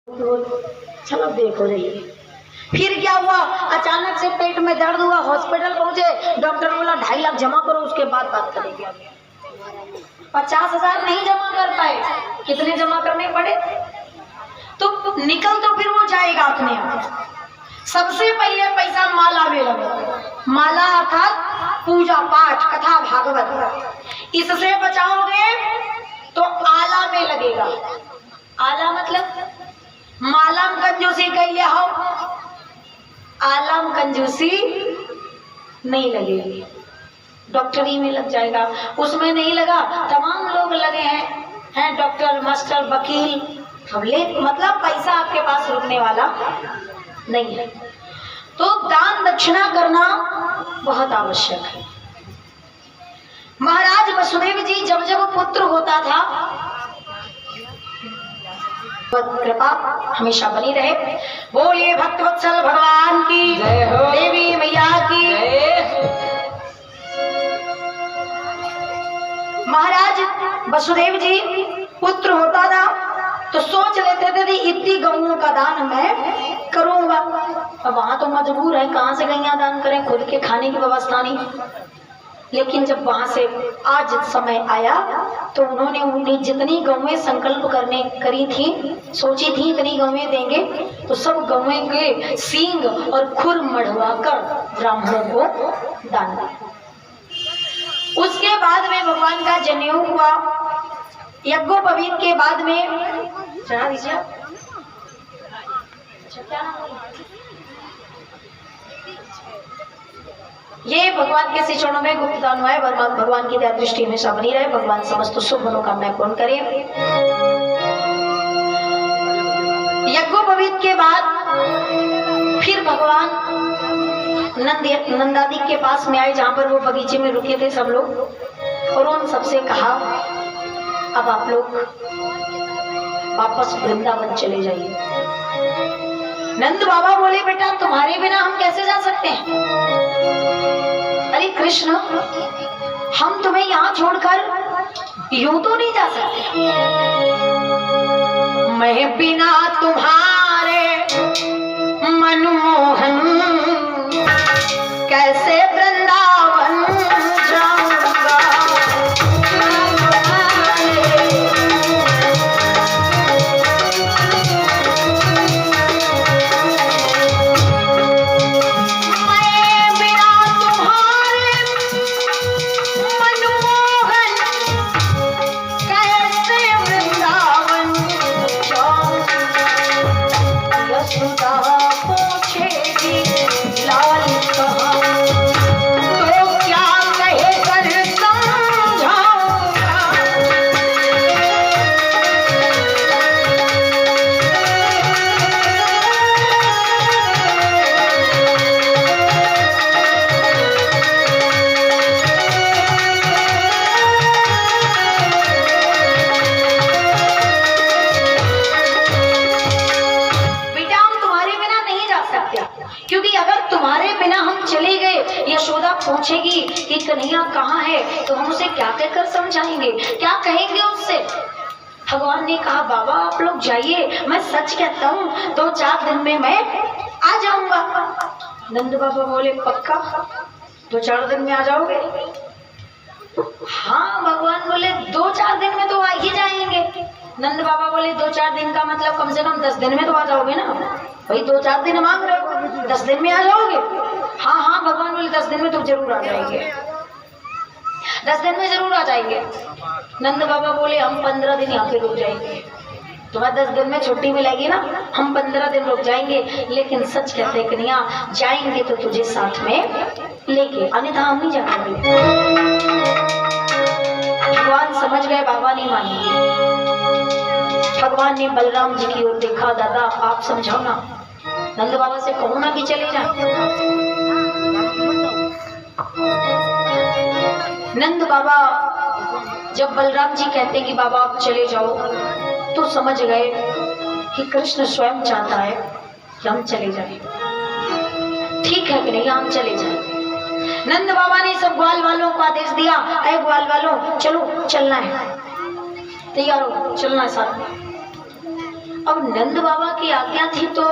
चलो देखो जाइए। फिर क्या हुआ, अचानक से पेट में दर्द हुआ, हॉस्पिटल पहुंचे, डॉक्टर बोला 2.5 लाख जमा करो, उसके बाद बात करेंगे। 50,000 नहीं जमा कर पाए, कितने जमा करने पड़े? तो निकल तो फिर वो जाएगा अपने आप। सबसे पहले पैसा माला में लगे। माला अर्थात पूजा पाठ कथा भागवत, इससे बचाओगे तो आला में लगेगा। आला मतलब मालाम कंजूसी कैले हो, आलम कंजूसी नहीं लगेगी। डॉक्टरी में लग जाएगा, उसमें नहीं लगा। तमाम लोग लगे हैं डॉक्टर मास्टर वकील, सब ले, मतलब पैसा आपके पास रुकने वाला नहीं है। तो दान दक्षिणा करना बहुत आवश्यक है। महाराज वसुदेव जी जब जब पुत्र होता था, कृपा हमेशा बनी रहे। बोलिए भक्तवत्सल भगवान की, देवी मैया की। महाराज वसुदेव जी पुत्र होता था तो सोच लेते थे इतनी गौओं का दान मैं करूंगा। अब वहां तो मजबूर है, कहां से गैया दान करें, खुद के खाने की व्यवस्था नहीं। लेकिन जब वहां से आज समय आया तो उन्होंने उन्हें जितनी गौएं संकल्प करने करी थी, सोची थी इतनी गौएं देंगे, तो सब गौएं के सींग और खुर मढ़वा कर ब्राह्मणों को दान दिया। उसके बाद में भगवान का जनेऊ हुआ। यज्ञोपवीत के बाद में चढ़ा दीजिए। ये भगवान के चरणों में गुप्त दान हुआ है। भगवान की दया दृष्टि हमेशा बनी रहे। भगवान समस्त शुभ मनोकामनाएं पूर्ण करे। यज्ञोपवीत के बाद फिर भगवान नंदादी के पास में आए, जहां पर वो बगीचे में रुके थे सब लोग, और उन सबसे कहा अब आप लोग वापस वृंदावन चले जाइए। नंद बाबा बोले बेटा तुम्हारे बिना हम कैसे जा सकते हैं? अरे कृष्ण, हम तुम्हें यहाँ छोड़कर यूं तो नहीं जा सकते। मैं बिना तुम्हारे मनमोहन कैसे वृंदावन जाऊंगा। पूछेगी कि कन्हैया कहाँ है, तो हम उसे क्या कहकर समझाएंगे, क्या कहेंगे उससे? भगवान ने कहा बाबा आप लोग जाइए, मैं सच कहता हूँ 2-4 दिन में मैं आ जाऊंगा। नंद बाबा बोले पक्का 2-4 दिन में आ जाओगे? हाँ भगवान बोले 2-4 दिन में तो आ ही जाएंगे। नंद बाबा बोले 2-4 दिन का मतलब कम से कम 10 दिन में तो आ जाओगे ना? भाई 2-4 दिन मांग रहे हो, 10 दिन में आ जाओगे? हाँ हाँ भगवान बोले 10 दिन में तो जरूर आ जाएंगे, 10 दिन में जरूर आ जाएंगे। नंद बाबा बोले हम 15 दिन यहाँ पे रुक जाएंगे। तुम्हें 10 दिन में छुट्टी मिलेगी ना, हम 15 दिन रुक जाएंगे। लेकिन सच कहते कन्हैया जाएंगे तो तुझे साथ में लेके, अन्यथा हम नहीं जाएंगे। भगवान समझ गए बाबा नहीं मानेंगे। भगवान ने बलराम जी की ओर देखा, दादा आप समझाओ ना, नंद बाबा से कहो ना कि चले जाए। नंद बाबा जब बलराम जी कहते कि बाबा आप चले जाओ, तो समझ गए कि कृष्ण स्वयं चाहता है कि हम चले जाएं। ठीक है कि नहीं, हम चले जाएं। नंद बाबा ने सब ग्वाल वालों को आदेश दिया, अरे ग्वाल वालों चलो चलना है, तैयार हो, चलना है साथ में। अब नंद बाबा की आज्ञा थी तो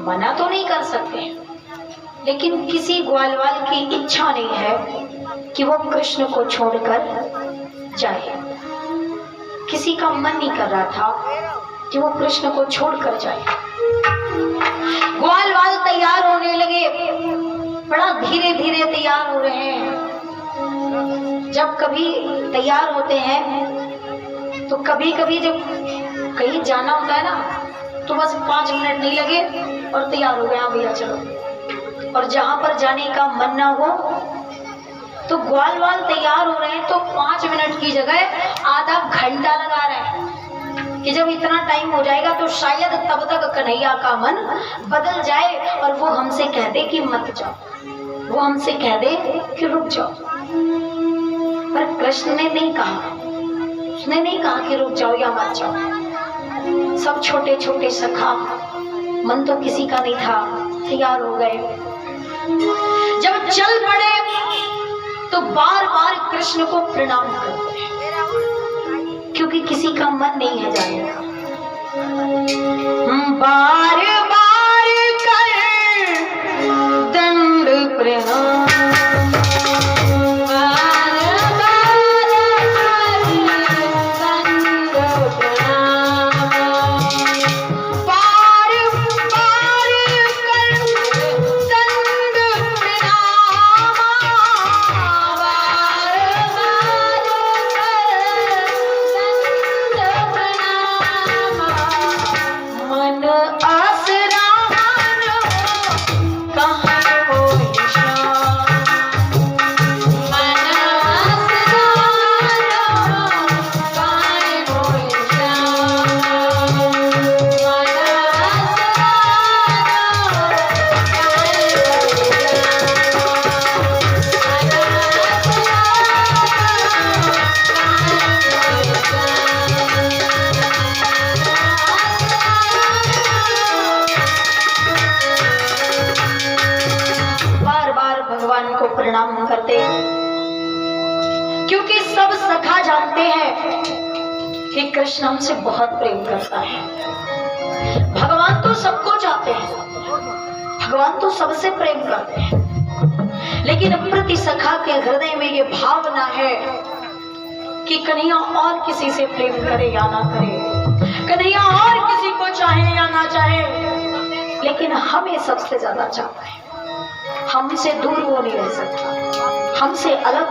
मना तो नहीं कर सकते, लेकिन किसी ग्वालवाल की इच्छा नहीं है कि वो कृष्ण को छोड़कर जाए। किसी का मन नहीं कर रहा था कि वो कृष्ण को छोड़कर जाए। ग्वालवाल तैयार होने लगे, बड़ा धीरे धीरे तैयार हो रहे हैं। जब कभी तैयार होते हैं तो कभी कभी जब कहीं जाना होता है ना तो बस 5 मिनट नहीं लगे और तैयार हो गए, हाँ भैया चलो। और जहां पर जाने का मन ना हो तो ग्वालवाल तैयार हो रहे हैं तो 5 मिनट की जगह आधा घंटा लगा रहे हैं कि जब इतना टाइम हो जाएगा तो शायद तब तक कन्हैया का मन बदल जाए और वो हमसे कह दे कि मत जाओ, वो हमसे कह दे कि रुक जाओ। पर कृष्ण ने नहीं कहा, उसने नहीं कहा कि रुक जाओ या मत जाओ। सब छोटे छोटे सखा, मन तो किसी का नहीं था, तैयार हो गए। जब चल पड़े तो बार बार कृष्ण को प्रणाम करते हैं, क्योंकि किसी का मन नहीं है जाने का। बार बार कर दंड प्रणाम, प्रणाम करते, क्योंकि सब सखा जानते हैं कि कृष्ण हमसे बहुत प्रेम करता है। भगवान तो सबको चाहते हैं, भगवान तो सबसे प्रेम करते हैं, लेकिन प्रति सखा के हृदय में ये भावना है कि कन्हैया और किसी से प्रेम करे या ना करे, कन्हैया और किसी को चाहे या ना चाहे, लेकिन हमें सबसे ज्यादा चाहता है। हमसे दूर वो नहीं रह सकता, हमसे अलग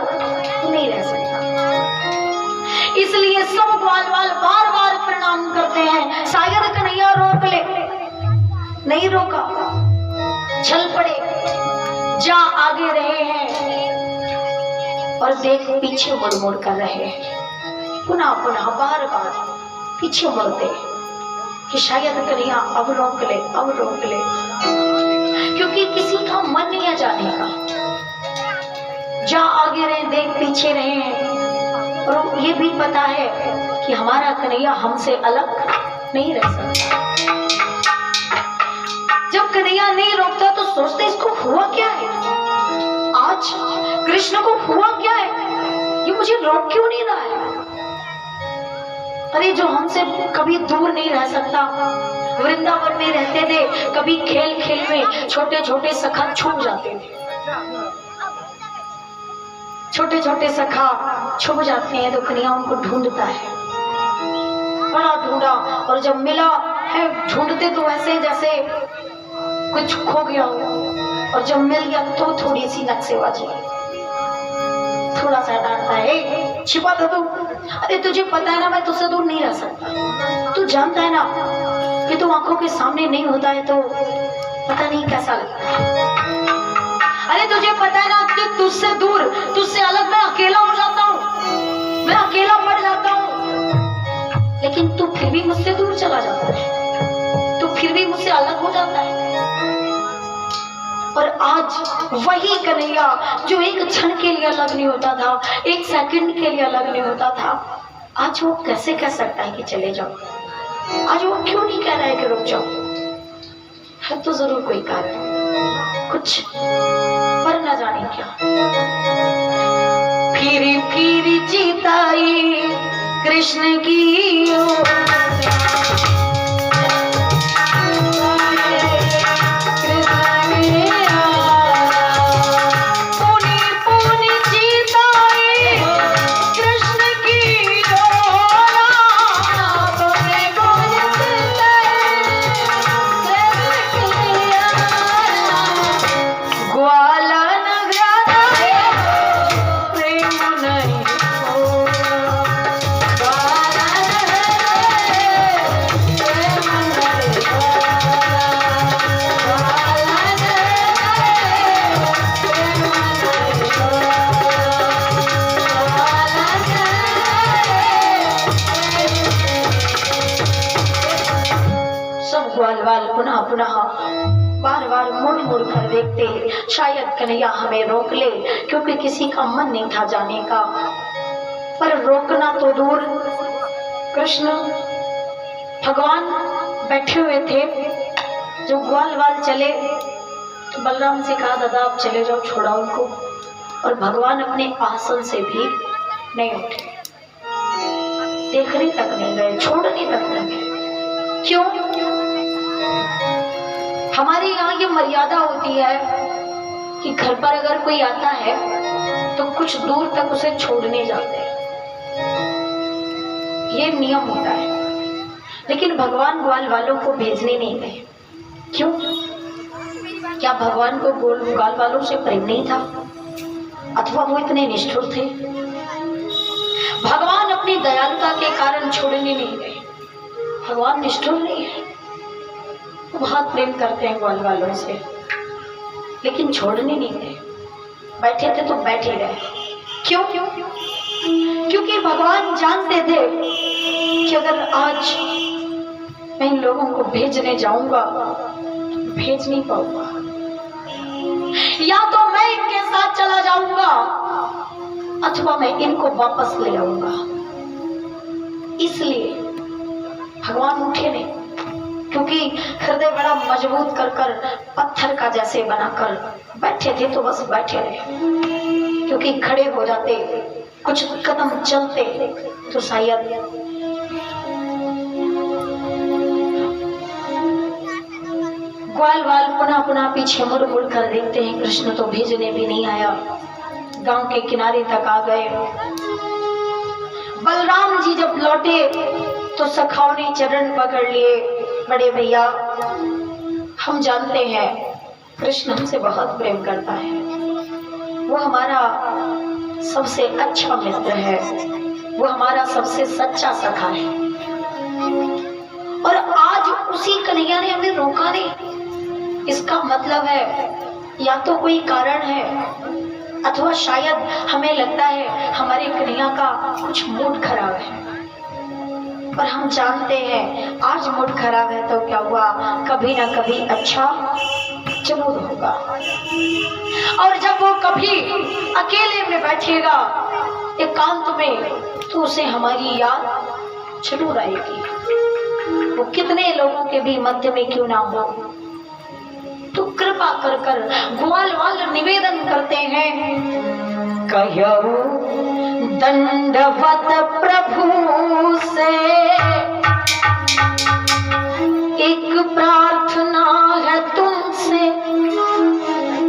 नहीं रह सकता। इसलिए सब ग्वालवाल बार बार प्रणाम करते हैं। शायद कन्हैया रोक ले, नहीं रोका, चल पड़े, जा आगे रहे हैं और देख पीछे मुड़ मुड़ कर रहे हैं। पुनः पुनः बार बार पीछे मुड़ते कि शायद कन्हैया अब रोक ले, अब रोक ले, क्योंकि किसी का मन नहीं है जाने का। जा आगे रहे, देख पीछे रहे, और ये भी पता है कि हमारा कन्हैया हमसे अलग नहीं रह सकता। जब कन्हैया नहीं रोकता तो सोचते इसको हुआ क्या है, आज कृष्ण को हुआ क्या है, ये मुझे रोक क्यों नहीं रहा है। अरे जो हमसे कभी दूर नहीं रह सकता, वृंदावन में रहते थे, कभी खेल खेल में छोटे छोटे सखा छुप जाते थे, छोटे छोटे सखा छुप जाते हैं तो कन्हैया उनको ढूंढता है, बड़ा ढूंढा, और जब मिला है ढूंढते तो ऐसे जैसे कुछ खो गया हो, और जब मिल गया तो थोड़ी सी नक्शेबाजी, थोड़ा सा डांटता है, छिपा था तू, अरे तुझे पता है ना मैं तुझसे दूर नहीं रह सकता, तू जानता है ना कि तू आंखों के सामने नहीं होता है तो पता नहीं कैसा लगता है, अरे तुझे पता है ना कि तुझसे दूर, तुझसे अलग मैं अकेला हो जाता हूँ, मैं अकेला पड़ जाता हूँ, लेकिन तू फिर भी मुझसे दूर चला जाता है, तू फिर भी मुझसे अलग हो जाता है। और आज वही कन्हैया जो एक क्षण के लिए अलग नहीं होता था, एक सेकंड के लिए अलग नहीं होता था, आज वो कैसे कह सकता है कि चले जाओ, आज वो क्यों नहीं कह रहा है कि रुक जाओ। है तो जरूर कोई कारण, कुछ पर न जाने क्या। फिर चिताई कृष्ण की ग्वालवाल पुनः पुनः बार बार मुड़ मुड़ कर देखते, शायद कन्हैया हमें रोक ले, क्योंकि किसी का मन नहीं था जाने का। पर रोकना तो दूर, कृष्ण भगवान बैठे हुए थे। जो ग्वालवाल चले तो बलराम से कहा, दादा आप चले जाओ, छोड़ा उनको। और भगवान अपने आसन से भी नहीं उठे, देखने तक नहीं गए, छोड़ने तक नहीं गए। क्यों? हमारे यहाँ ये मर्यादा होती है कि घर पर अगर कोई आता है तो कुछ दूर तक उसे छोड़ने जाते हैं, ये नियम होता है। लेकिन भगवान ग्वाल वालों को भेजने नहीं गए। क्यों? क्या भगवान को ग्वाल वालों से प्रेम नहीं था, अथवा वो इतने निष्ठुर थे? भगवान अपनी दयालुता के कारण छोड़ने नहीं गए। भगवान निष्ठुर नहीं है, वो बहुत प्रेम करते हैं ग्वाल वालों से, लेकिन छोड़ने नहीं गए। बैठे थे तो बैठे रहे। क्यों? क्योंकि भगवान जानते थे कि अगर आज मैं इन लोगों को भेजने जाऊंगा तो भेज नहीं पाऊंगा, या तो मैं इनके साथ चला जाऊंगा अथवा मैं इनको वापस ले आऊंगा। इसलिए भगवान उठे नहीं, क्योंकि हृदय बड़ा मजबूत कर कर पत्थर का जैसे बनाकर बैठे थे तो बस बैठे रहे। क्योंकि खड़े हो जाते, कुछ कदम चलते तो शायद ग्वालवाल पुनः पुनः पीछे मुड़ मुड़ कर देखते हैं, कृष्ण तो भेजने भी नहीं आया। गांव के किनारे तक आ गए। बलराम जी जब लौटे तो सखाओं ने चरण पकड़ लिए। बड़े भैया, हम जानते हैं कृष्ण हमसे बहुत प्रेम करता है, वो हमारा सबसे अच्छा मित्र है, वो हमारा सबसे सच्चा सखा है, और आज उसी कन्हैया ने हमें रोका नहीं। इसका मतलब है या तो कोई कारण है, अथवा शायद हमें लगता है हमारे कन्हैया का कुछ मूड खराब है। पर हम जानते हैं आज मूड खराब है तो क्या हुआ, कभी ना कभी अच्छा जरूर होगा। और जब वो कभी अकेले में बैठेगा एकांत में, तो उसे हमारी याद जरूर आएगी। वो कितने लोगों के भी मध्य में क्यों ना हो, तो कृपा कर कर ग्वालवाल निवेदन करते हैं, कहूं दंडवत प्रभु से एक प्रार्थना है तुमसे।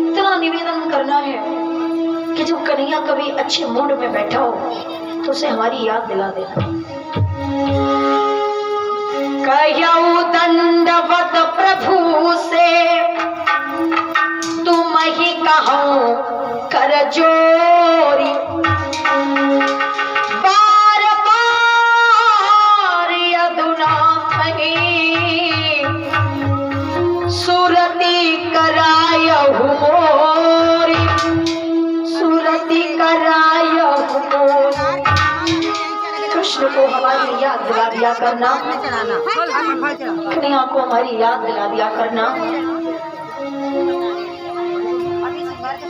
इतना निवेदन करना है कि जो कन्हैया कभी अच्छे मूड में बैठा हो तो उसे हमारी याद दिला देना। कहूं दंडवत प्रभु से तुम ही कहो कर जोरी, बार बार यदुनाथ सुरती करायहु मोरी, सुरती करायहु मोरी। कृष्ण को हमारी याद दिला दिया करना, कन्हैया को हमारी याद दिला दिया करना।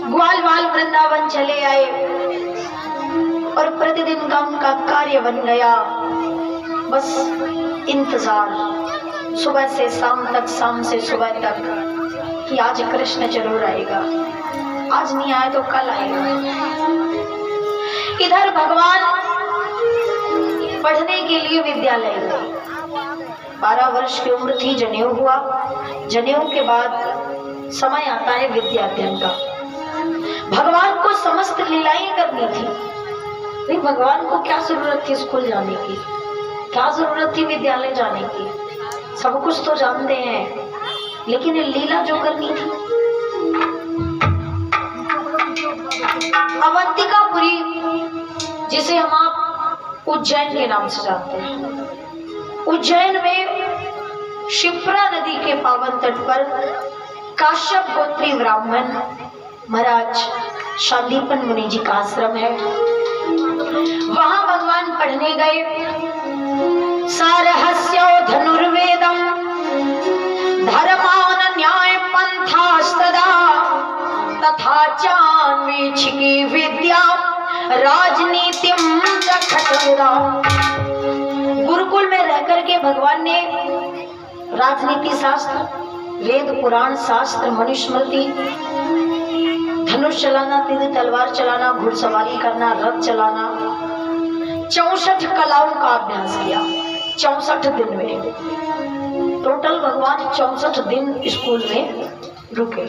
ग्वालवाल वृंदावन चले आए और प्रतिदिन का उनका कार्य बन गया बस इंतजार, सुबह से शाम तक, शाम से सुबह तक, कि आज कृष्ण जरूर आएगा, आज नहीं आए तो कल आएगा। इधर भगवान पढ़ने के लिए विद्यालय गए। 12 वर्ष की उम्र थी, जनेऊ हुआ। जनेऊ के बाद समय आता है विद्याध्ययन का। भगवान को समस्त लीलाएं करनी थी। नहीं, भगवान को क्या जरूरत थी स्कूल जाने की, क्या जरूरत थी विद्यालय जाने की, सब कुछ तो जानते हैं, लेकिन लीला जो करनी थी। अवंतिकापुरी, जिसे हम आप उज्जैन के नाम से जानते हैं, उज्जैन में शिप्रा नदी के पावन तट पर काश्यप गोत्री ब्राह्मण महाराज शांतिपन मुनि जी का आश्रम है। वहां भगवान पढ़ने गए। सारहस्यो धनुर्वेदम छिकी विद्या राजनीतिम जखटरा। गुरुकुल में रह करके भगवान ने राजनीति शास्त्र, वेद पुराण शास्त्र, मनुस्मृति, धनुष चलाना, तीर तलवार चलाना, घुड़सवारी करना, रथ चलाना, 64 कलाओं का अभ्यास किया 64 दिन में। टोटल भगवान 64 दिन स्कूल में रुके।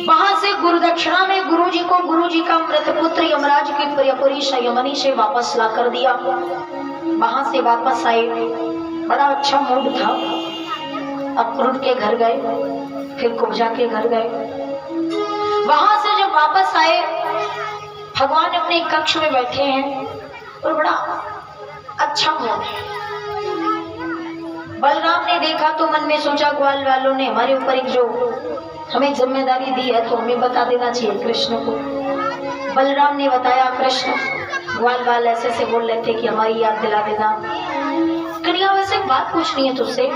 वहां से गुरु दक्षिणा में गुरुजी को गुरुजी का मृत पुत्र यमराज की प्रियपुरी संयमनी से वापस ला कर दिया। वहां से वापस आए, बड़ा अच्छा मूड था। अक्रूर के घर गए, फिर कुब्जा के घर गए। वहां से जब वापस आए, भगवान अपने कक्ष में बैठे हैं और बड़ा अच्छा मूड है। बलराम ने देखा तो मन में सोचा, ग्वाल वालों ने हमारे ऊपर एक जो हमें जिम्मेदारी दी है तो हमें बता देना चाहिए कृष्ण को। बलराम ने बताया, कृष्ण ग्वाल वाल ऐसे से बोल रहे थे कि हमारी याद दिला देना। कन्हैया वैसे बात पूछनी है तुझसे,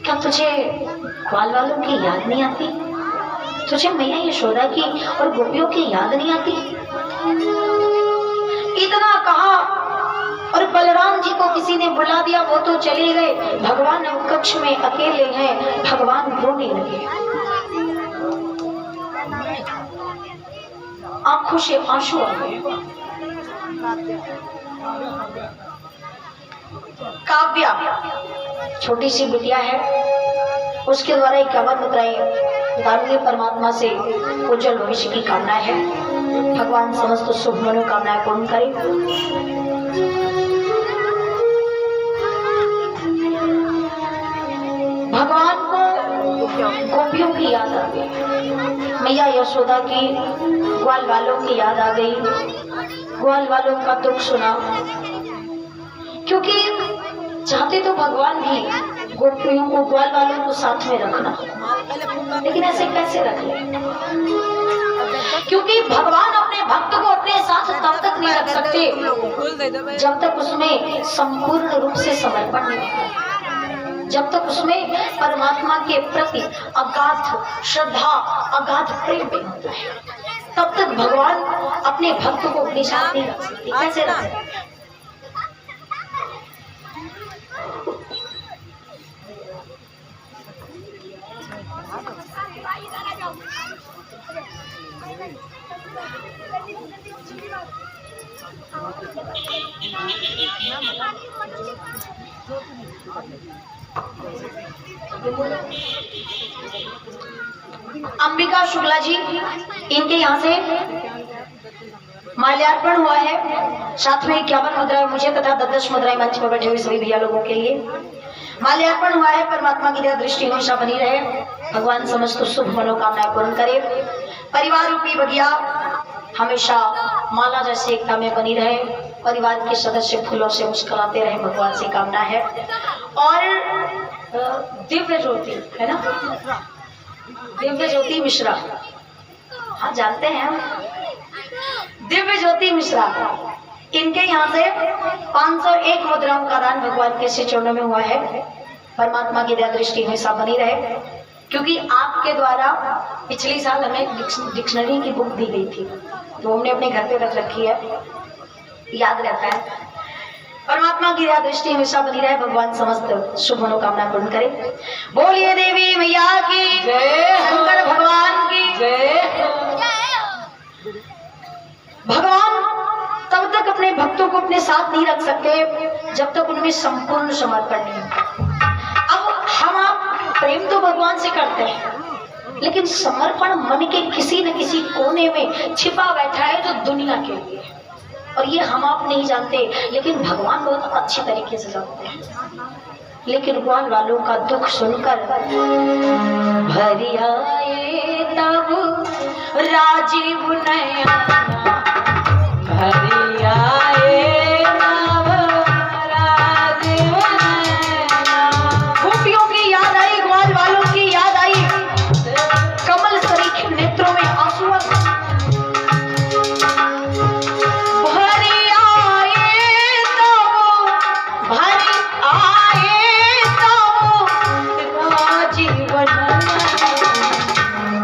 क्या तुझे ग्वाल वालों की याद नहीं आती? तुझे मैया यशोदा की और गोपियों की याद नहीं आती? इतना कहा और बलराम जी को किसी ने बुला दिया, वो तो चले गए। भगवान कक्ष में अकेले हैं। भगवान रोने लगे, आंखों से आंसू आ गए। काव्या छोटी सी बिटिया है, उसके द्वारा 51 मुद्राएं दानवीय परमात्मा से उज्जवल भविष्य की कामना है। भगवान समस्त शुभ मनोकामनाएं पूर्ण करे। भगवान को गोपियों की याद आ गई, मैया यशोदा की, ग्वाल वालों की याद आ गई। ग्वाल वालों का दुख सुना, क्योंकि चाहते तो भगवान भी गोपियों को, ग्वाल वालों को साथ में रखना, लेकिन ऐसे कैसे रख ले? क्योंकि भगवान अपने भक्त को अपने साथ तब तक नहीं रख सकते जब तक उसमें संपूर्ण रूप से समर्पण नहीं होता, जब तक उसमें परमात्मा के प्रति अगाध श्रद्धा, अगाध प्रेम नहीं होता है, तब तक भगवान अपने भक्त को अपने साथ नहीं रख सकते। कैसे रख सकते? अंबिका शुक्ला जी, इनके यहाँ से माल्यार्पण हुआ है। साथ में 51 मुद्राएं मुझे तथा 10 मुद्राएं मंच पर बैठे हुए सभी भैया लोगों के लिए माल्यार्पण हुआ है। परमात्मा की दया दृष्टि हमेशा बनी रहे, भगवान समस्त शुभ मनोकामनाएं पूर्ण करे। परिवार रूपी बगिया हमेशा माला जैसे एकता में बनी रहे, परिवार के सदस्य फूलों से मुस्कुराते रहे, भगवान से कामना है। और दिव्य ज्योति है ना, दिव्य ज्योति मिश्रा, हाँ जानते हैं हम, दिव्य ज्योति मिश्रा, इनके यहाँ से 501 मुद्राओं का दान भगवान के श्री चरणों में हुआ है। परमात्मा की दया दृष्टि हमेशा बनी रहे, क्योंकि आपके द्वारा पिछले साल हमें डिक्शनरी की बुक दी गई थी, तो हमने अपने घर पे रख रखी है, याद रहता है। परमात्मा की दया दृष्टि हमेशा बनी रहे, भगवान समस्त शुभ मनोकामना पूर्ण करे। बोलिए देवी मैया की जय, शंकर भगवान की जय। भगवान तब तक अपने भक्तों को अपने साथ नहीं रख सकते जब तक उनमें संपूर्ण समर्पण नहीं होता। अब हम आप प्रेम तो भगवान से करते हैं, लेकिन समर्पण मन के किसी न किसी कोने में छिपा बैठा है जो दुनिया के लिए, और ये हम आप नहीं जानते, लेकिन भगवान बहुत अच्छी तरीके से जानते हैं। लेकिन ग्वाल वालों का दुख सुनकर भरी आए तब राजीव नयना, भरी आए तब राजीव नयना। गोपियों की याद आई, ग्वाल वालों की याद आई, कमल सरीखे नेत्रों में आंसू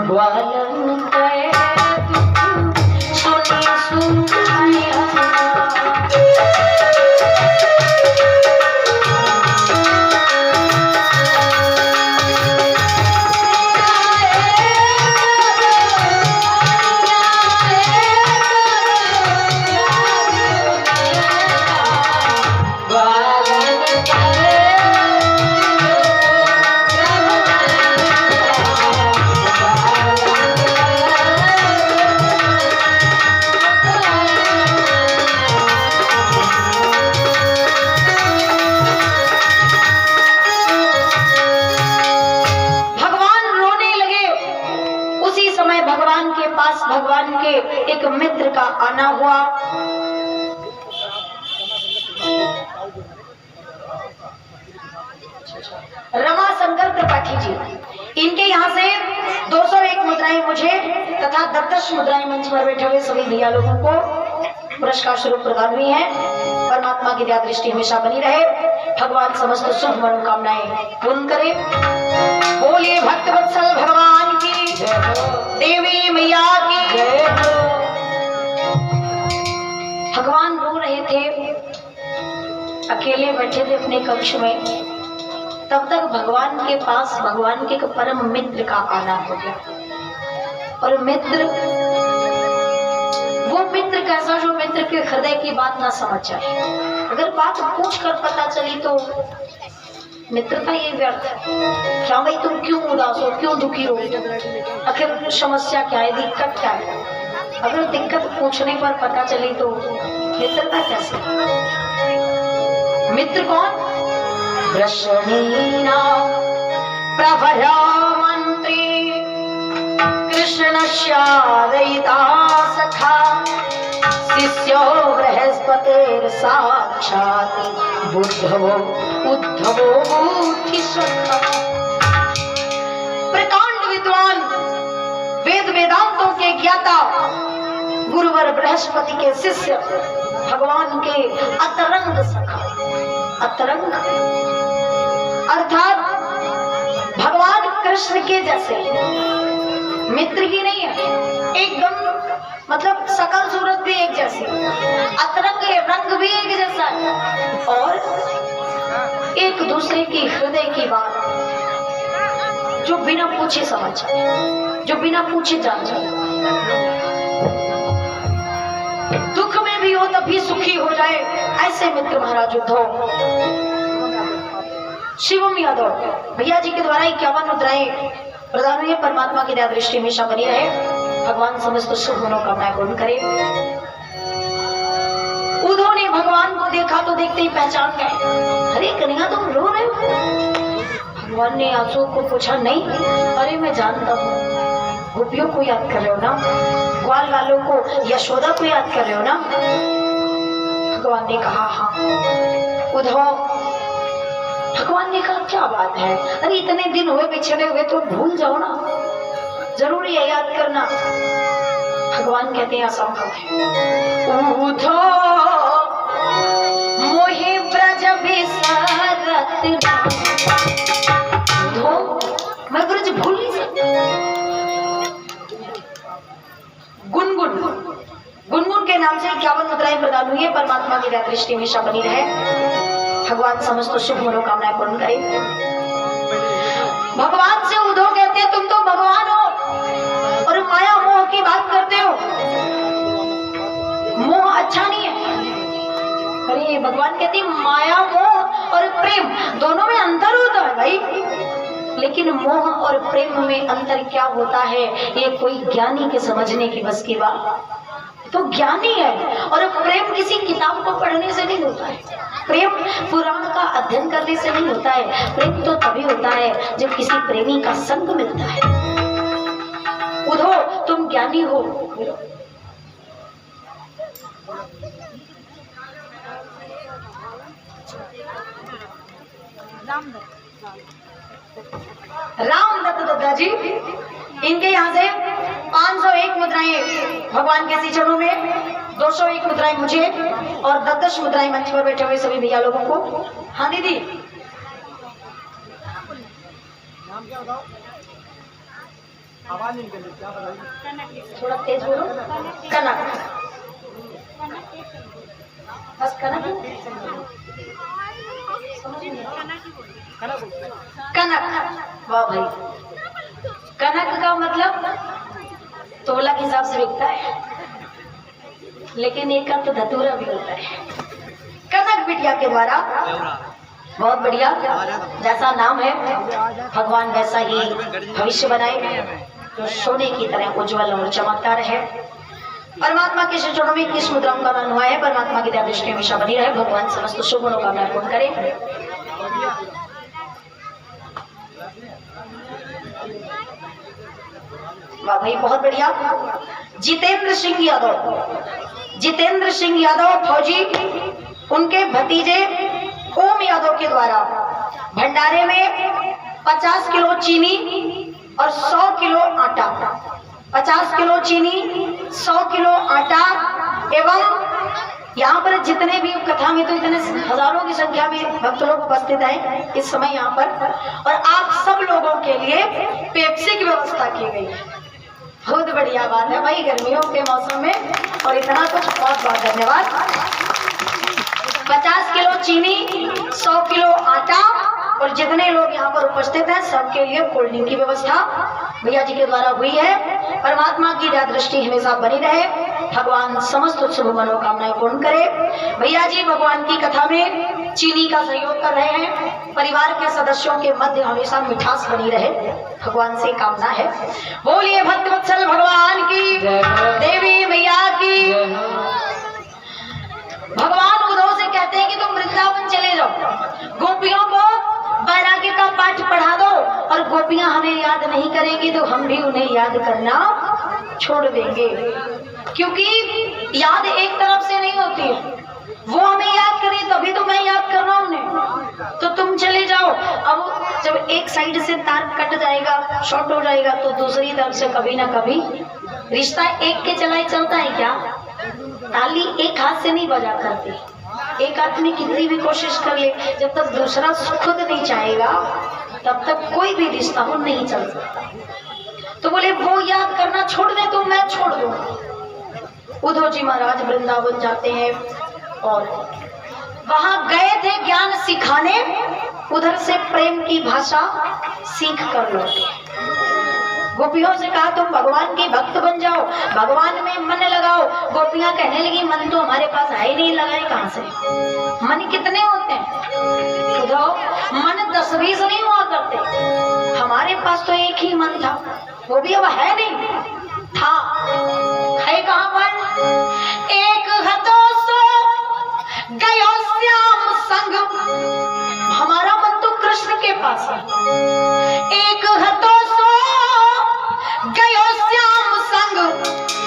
ग्वालन गए का आना हुआ। रमा शंकर त्रिपाठी जी, इनके यहाँ से 201 मुद्राएं मुझे तथा 10 मुद्राएं मंच पर बैठे हुए सभी भैया लोगों को पुरस्कार स्वरूप प्रदान हुई है। परमात्मा की दया दृष्टि हमेशा बनी रहे, भगवान समस्त शुभ मनोकामनाएं पूर्ण करे। बोलिए भक्त वत्सल भगवान की, देवी मैया की। भगवान रो रहे थे, अकेले बैठे थे अपने कक्ष में, तब तक भगवान के पास भगवान के परम मित्र का आना हो गया। और मित्र, वो मित्र कैसा जो मित्र के हृदय की बात ना समझ जाए। अगर बात पूछ कर पता चली तो मित्रता ये व्यर्थ है। क्या भाई तुम क्यों उदास हो, क्यों दुखी हो, आखिर समस्या क्या है, दिक्कत क्या है? अगर दिक्कत पूछने पर पता चली तो मित्रता कैसे? मित्र कौन? वृषणीना प्रभरा मंत्री कृष्णस्यादयिता सखा शिष्यो बृहस्पतेर साक्षात् बुद्धवो उद्धवो बुद्धिसत्ता। प्रकांड विद्वान, वेद वेदांतों के ज्ञाता, गुरुवर बृहस्पति के शिष्य, भगवान के अतरंग सखा। अतरंग अर्थात भगवान कृष्ण के जैसे, मित्र ही नहीं है, एकदम मतलब सकल सूरत भी एक जैसी, अतरंग रंग भी एक जैसा है, और एक दूसरे की हृदय की बात जो बिना पूछे समझ जाए, जो बिना पूछे जान जाए। दुख में भी हो तभी सुखी हो जाए, ऐसे मित्र महाराज उद्धव। शिवम यादव भैया जी के द्वारा 51 मुद्राएं प्रदान हुई है। परमात्मा की दया दृष्टि हमेशा बनी रहे, भगवान समस्त शुभ मनोकामनाएं पूर्ण करे। उद्धव ने भगवान को देखा तो देखते ही पहचान गए, अरे कन्हैया तुम रो रहे हो? भगवान ने आंसू को पूछा, नहीं, अरे मैं जानता हूँ, गोपियों को याद कर रहे हो ना, ग्वाल वालों को, यशोदा को याद कर रहे हो ना? भगवान ने कहा हाँ। उद्धव, भगवान ने कहा क्या बात है, अरे इतने दिन हुए बिछड़े हुए तो भूल जाओ ना, जरूरी है याद करना। भगवान कहते हैं असंभव है। उद्धव मोहि ब्रज बिसरत उद्धव, मैं ब्रज भूल नहीं सकता। गुनगुन, गुनगुन के नाम से 51 मुद्राएं प्रदान हुई है। परमात्मा की दया दृष्टि हमेशा बनी रहे, भगवान समस्त शुभ मनोकामनाएं पूर्ण करे। भगवान से उद्धव कहते हैं तुम तो भगवान हो और माया मोह की बात करते हो, मोह अच्छा नहीं है। अरे भगवान कहते हैं माया मोह और प्रेम दोनों में अंतर होता है भाई, लेकिन मोह और प्रेम में अंतर क्या होता है ये कोई ज्ञानी के समझने की बस की बात तो ज्ञानी है। और प्रेम किसी किताब को पढ़ने से नहीं होता है, प्रेम पुराण का अध्ययन करने से नहीं होता है। प्रेम तो तभी होता है जब किसी प्रेमी का संग मिलता है। उद्धव तुम ज्ञानी हो, रामदत्त दत्ता जी, इनके यहाँ से 501 मुद्राएं भगवान के चरणों में, 201 मुद्राएं मुझे और 10 मुद्राएं मंच पर बैठे हुए सभी भैया लोगों को। हाँ दीदी, नाम क्या बताओ? आवाज नहीं कर रही, क्या बताइए? थोड़ा तेज बोलो। कनक, बस कनक, कनक। वाह भाई, कनक का मतलब तोला के हिसाब से बिकता है, लेकिन एक का तो धतूरा भी होता है। कनक बिटिया के द्वारा, बहुत बढ़िया, जैसा नाम है भगवान वैसा ही भविष्य बनाए, तो सोने की तरह उज्जवल और चमकता रहे। परमात्मा के चरणों में 21 मुद्राओं का दान हुआ है। परमात्मा की दया दृष्टि हमेशा बनी रहे, भगवान समस्त शुभ मनोकामनाएं पूर्ण करे। वाह भाई बहुत बढ़िया। जितेंद्र सिंह यादव फौजी, उनके भतीजे ओम यादव के द्वारा भंडारे में 50 किलो चीनी और 100 किलो आटा, 50 किलो चीनी, 100 किलो आटा एवं यहाँ पर जितने भी कथा में तो इतने हजारों की संख्या में भक्त लोग उपस्थित हैं इस समय यहाँ पर, और आप सब लोगों के लिए पेप्सी की व्यवस्था की गई है। बहुत बढ़िया बात है भाई, गर्मियों के मौसम में, और इतना कुछ बहुत बहुत धन्यवाद। 50 किलो चीनी, 100 किलो आटा और जितने लोग यहाँ पर उपस्थित हैं सबके लिए कोल्ड ड्रिंक की व्यवस्था भैया जी के द्वारा हुई है। परमात्मा की दया दृष्टि हमेशा बनी रहे, भगवान समस्त शुभ मनोकामनाएं पूर्ण करे। भैया जी भगवान की कथा में चीनी का सहयोग कर रहे हैं, परिवार के सदस्यों के मध्य हमेशा मिठास बनी रहे, भगवान से कामना है। बोलिए भक्तवत्सल भगवान की, देवी मैया की। भगवान उद्धव से कहते हैं कि तुम वृंदावन चले जाओ, गोपियों को वैराग्य का पाठ पढ़ा दो, और गोपियां हमें याद नहीं करेंगी तो हम भी उन्हें याद करना छोड़ देंगे, क्योंकि याद एक तरफ से नहीं होती है। वो हमें याद करें तभी तो मैं याद कर रहा हूं उन्हें, तो तुम चले जाओ। अब जब एक साइड से तार कट जाएगा, शॉर्ट हो जाएगा, तो दूसरी तरफ से कभी ना कभी रिश्ता एक के चलाए चलता है क्या? ताली एक हाथ से नहीं बजा करती, एक आदमी कितनी भी कोशिश कर ले, जब तक दूसरा खुद नहीं चाहेगा तब तक कोई भी रिश्ता हो नहीं चल सकता। तो बोले वो याद करना छोड़ दे तो मैं छोड़ दूं। उद्धव जी महाराज वृंदावन जाते हैं और वहां गए थे ज्ञान सिखाने, उधर से प्रेम की भाषा सीख कर लौटे। गोपियों से कहा तुम भगवान के भक्त बन जाओ, भगवान में मन लगाओ। गोपियां कहने लगी मन तो हमारे पास है ही नहीं, लगाए कहां से? मन कितने होते हैं? तो मन 10-20 नहीं हुआ करते, हमारे पास तो एक ही मन था, वो भी अब है नहीं, था है कहां पर? एक हतो सो गयो श्याम संग, हमारा मन तो कृष्ण के पास है। एक हतो गयो श्याम संग,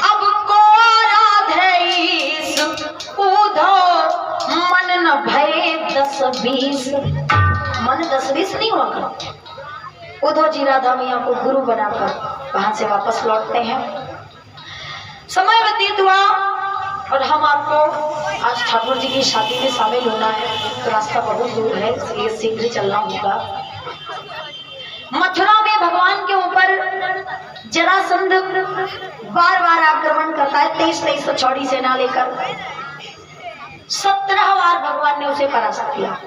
अब को आराधेइस उद्धव मन न भय 10-20, मन 10-20 नहीं हुआ करते। उद्धव जी राधा मैया को गुरु बनाकर वहां से वापस लौटते हैं। समय व्यतीत हुआ और हम आपको आज ठाकुर जी की शादी में शामिल होना है, तो रास्ता बहुत दूर है, इसलिए शीघ्र चलना होगा। मथुरा में भगवान के ऊपर जरासंध बार बार आक्रमण करता है, 23 चौड़ी सेना लेकर 17 बार भगवान ने उसे परास्त किया।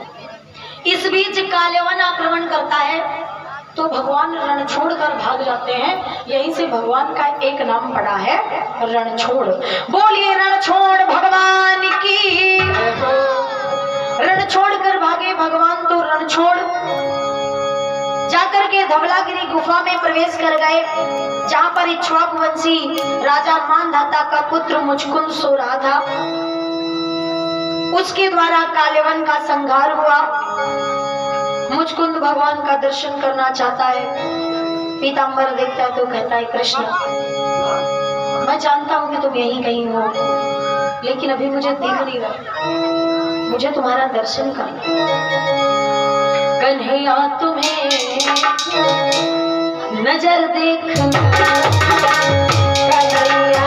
इस बीच कालेवन आक्रमण करता है तो भगवान रण छोड़कर भाग जाते हैं। यहीं से भगवान का एक नाम पड़ा है रणछोड़। बोलिए रणछोड़ भगवान की। रण छोड़कर भागे भगवान तो रणछोड़ जाकर के धवलागिरी गुफा में प्रवेश कर गए, जहां पर इक्ष्वाकु वंशी राजा मानधाता का पुत्र मुचकुंद सो रहा था। उसके द्वारा कालेवन का संहार हुआ। मुचकुंद भगवान का दर्शन करना चाहता है, पीतांबर देखता है तो कहता है कृष्ण मैं जानता हूं कि तुम यहीं कहीं हो, लेकिन अभी मुझे दिख नहीं रहा, मुझे तुम्हारा दर्शन करना। कन्हैया तुम्हें नजर देखना, कन्हैया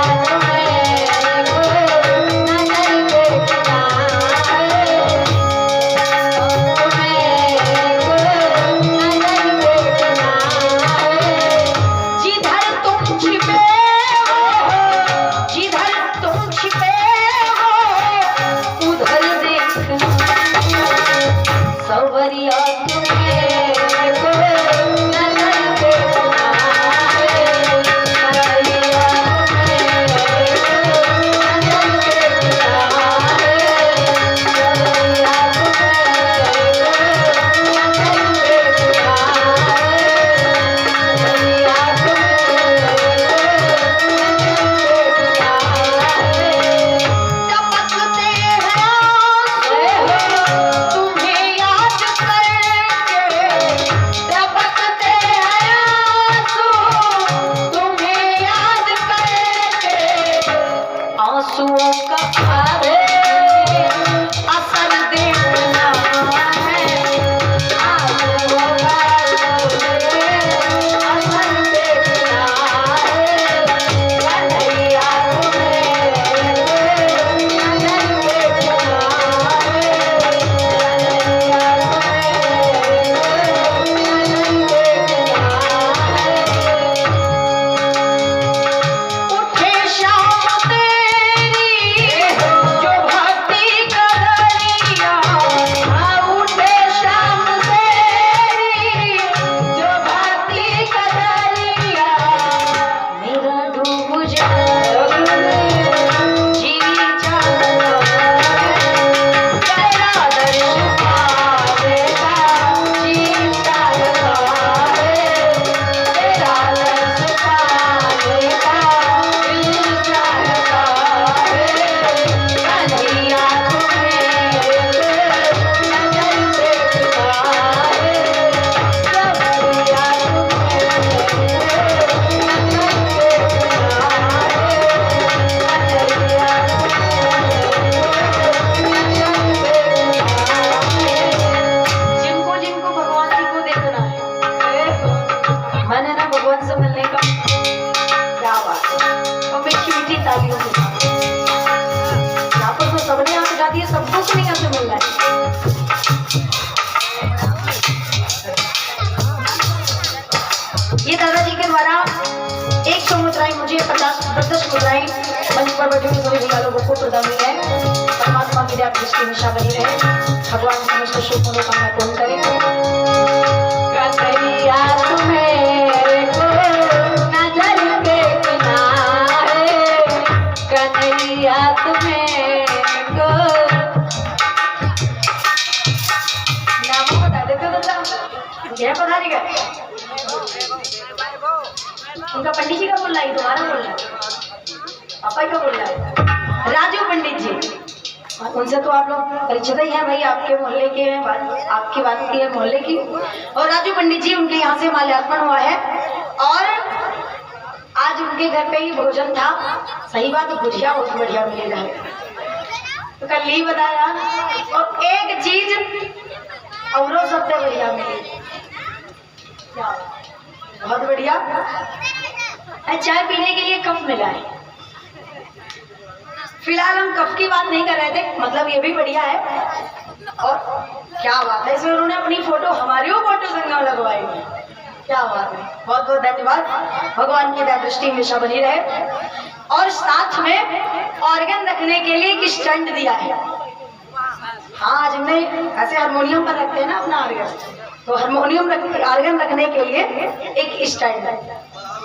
मिलना है। ये दादाजी के द्वारा 100 मुद्राएं मुझे 50 मुद्राएं मंच पर बैठे हुए सभी भैया लोगों को प्रदान हुई है। परमात्मा की दया दृष्टि हमेशा बनी रहे, भगवान समस्त शुभ मनोकामना पूर्ण करे। कन्हैया तुम्हें नजर देखना है, कन्हैया तुम्हें नाम बता देते दादा जय पधारी का उनका पंडित जी का बोल रहा है, तुम्हारा बोल रहा है, पापा का बोल रहा है, राजू पंडित जी। उनसे तो आप लोग परिचित ही हैं भाई, आपके मोहल्ले के हैं, आपकी बात की है मोहल्ले की। और राजू पंडित जी उनके यहाँ से माल्यार्पण हुआ है और आज उनके घर पे ही भोजन था। सही बात, गुजिया बहुत बढ़िया मिलेगा तो कल ही बताया। और एक चीज और सबसे बढ़िया मिली, क्या बहुत बढ़िया चाय पीने के लिए कप मिला है। फिलहाल हम कप की बात नहीं कर रहे थे, मतलब ये भी बढ़िया है। और क्या बात है, इसमें उन्होंने अपनी फोटो हमारी फोटो संग लगवाई है, क्या बात है, बहुत बहुत धन्यवाद। भगवान की दया दृष्टि हमेशा बनी रहे। और साथ में ऑर्गन रखने के लिए एक स्टैंड दिया है। हाँ, आज हमने ऐसे हारमोनियम पर रखते हैं ना अपना ऑर्गन, तो हारमोनियम ऑर्गन रखने के लिए एक स्टैंड है,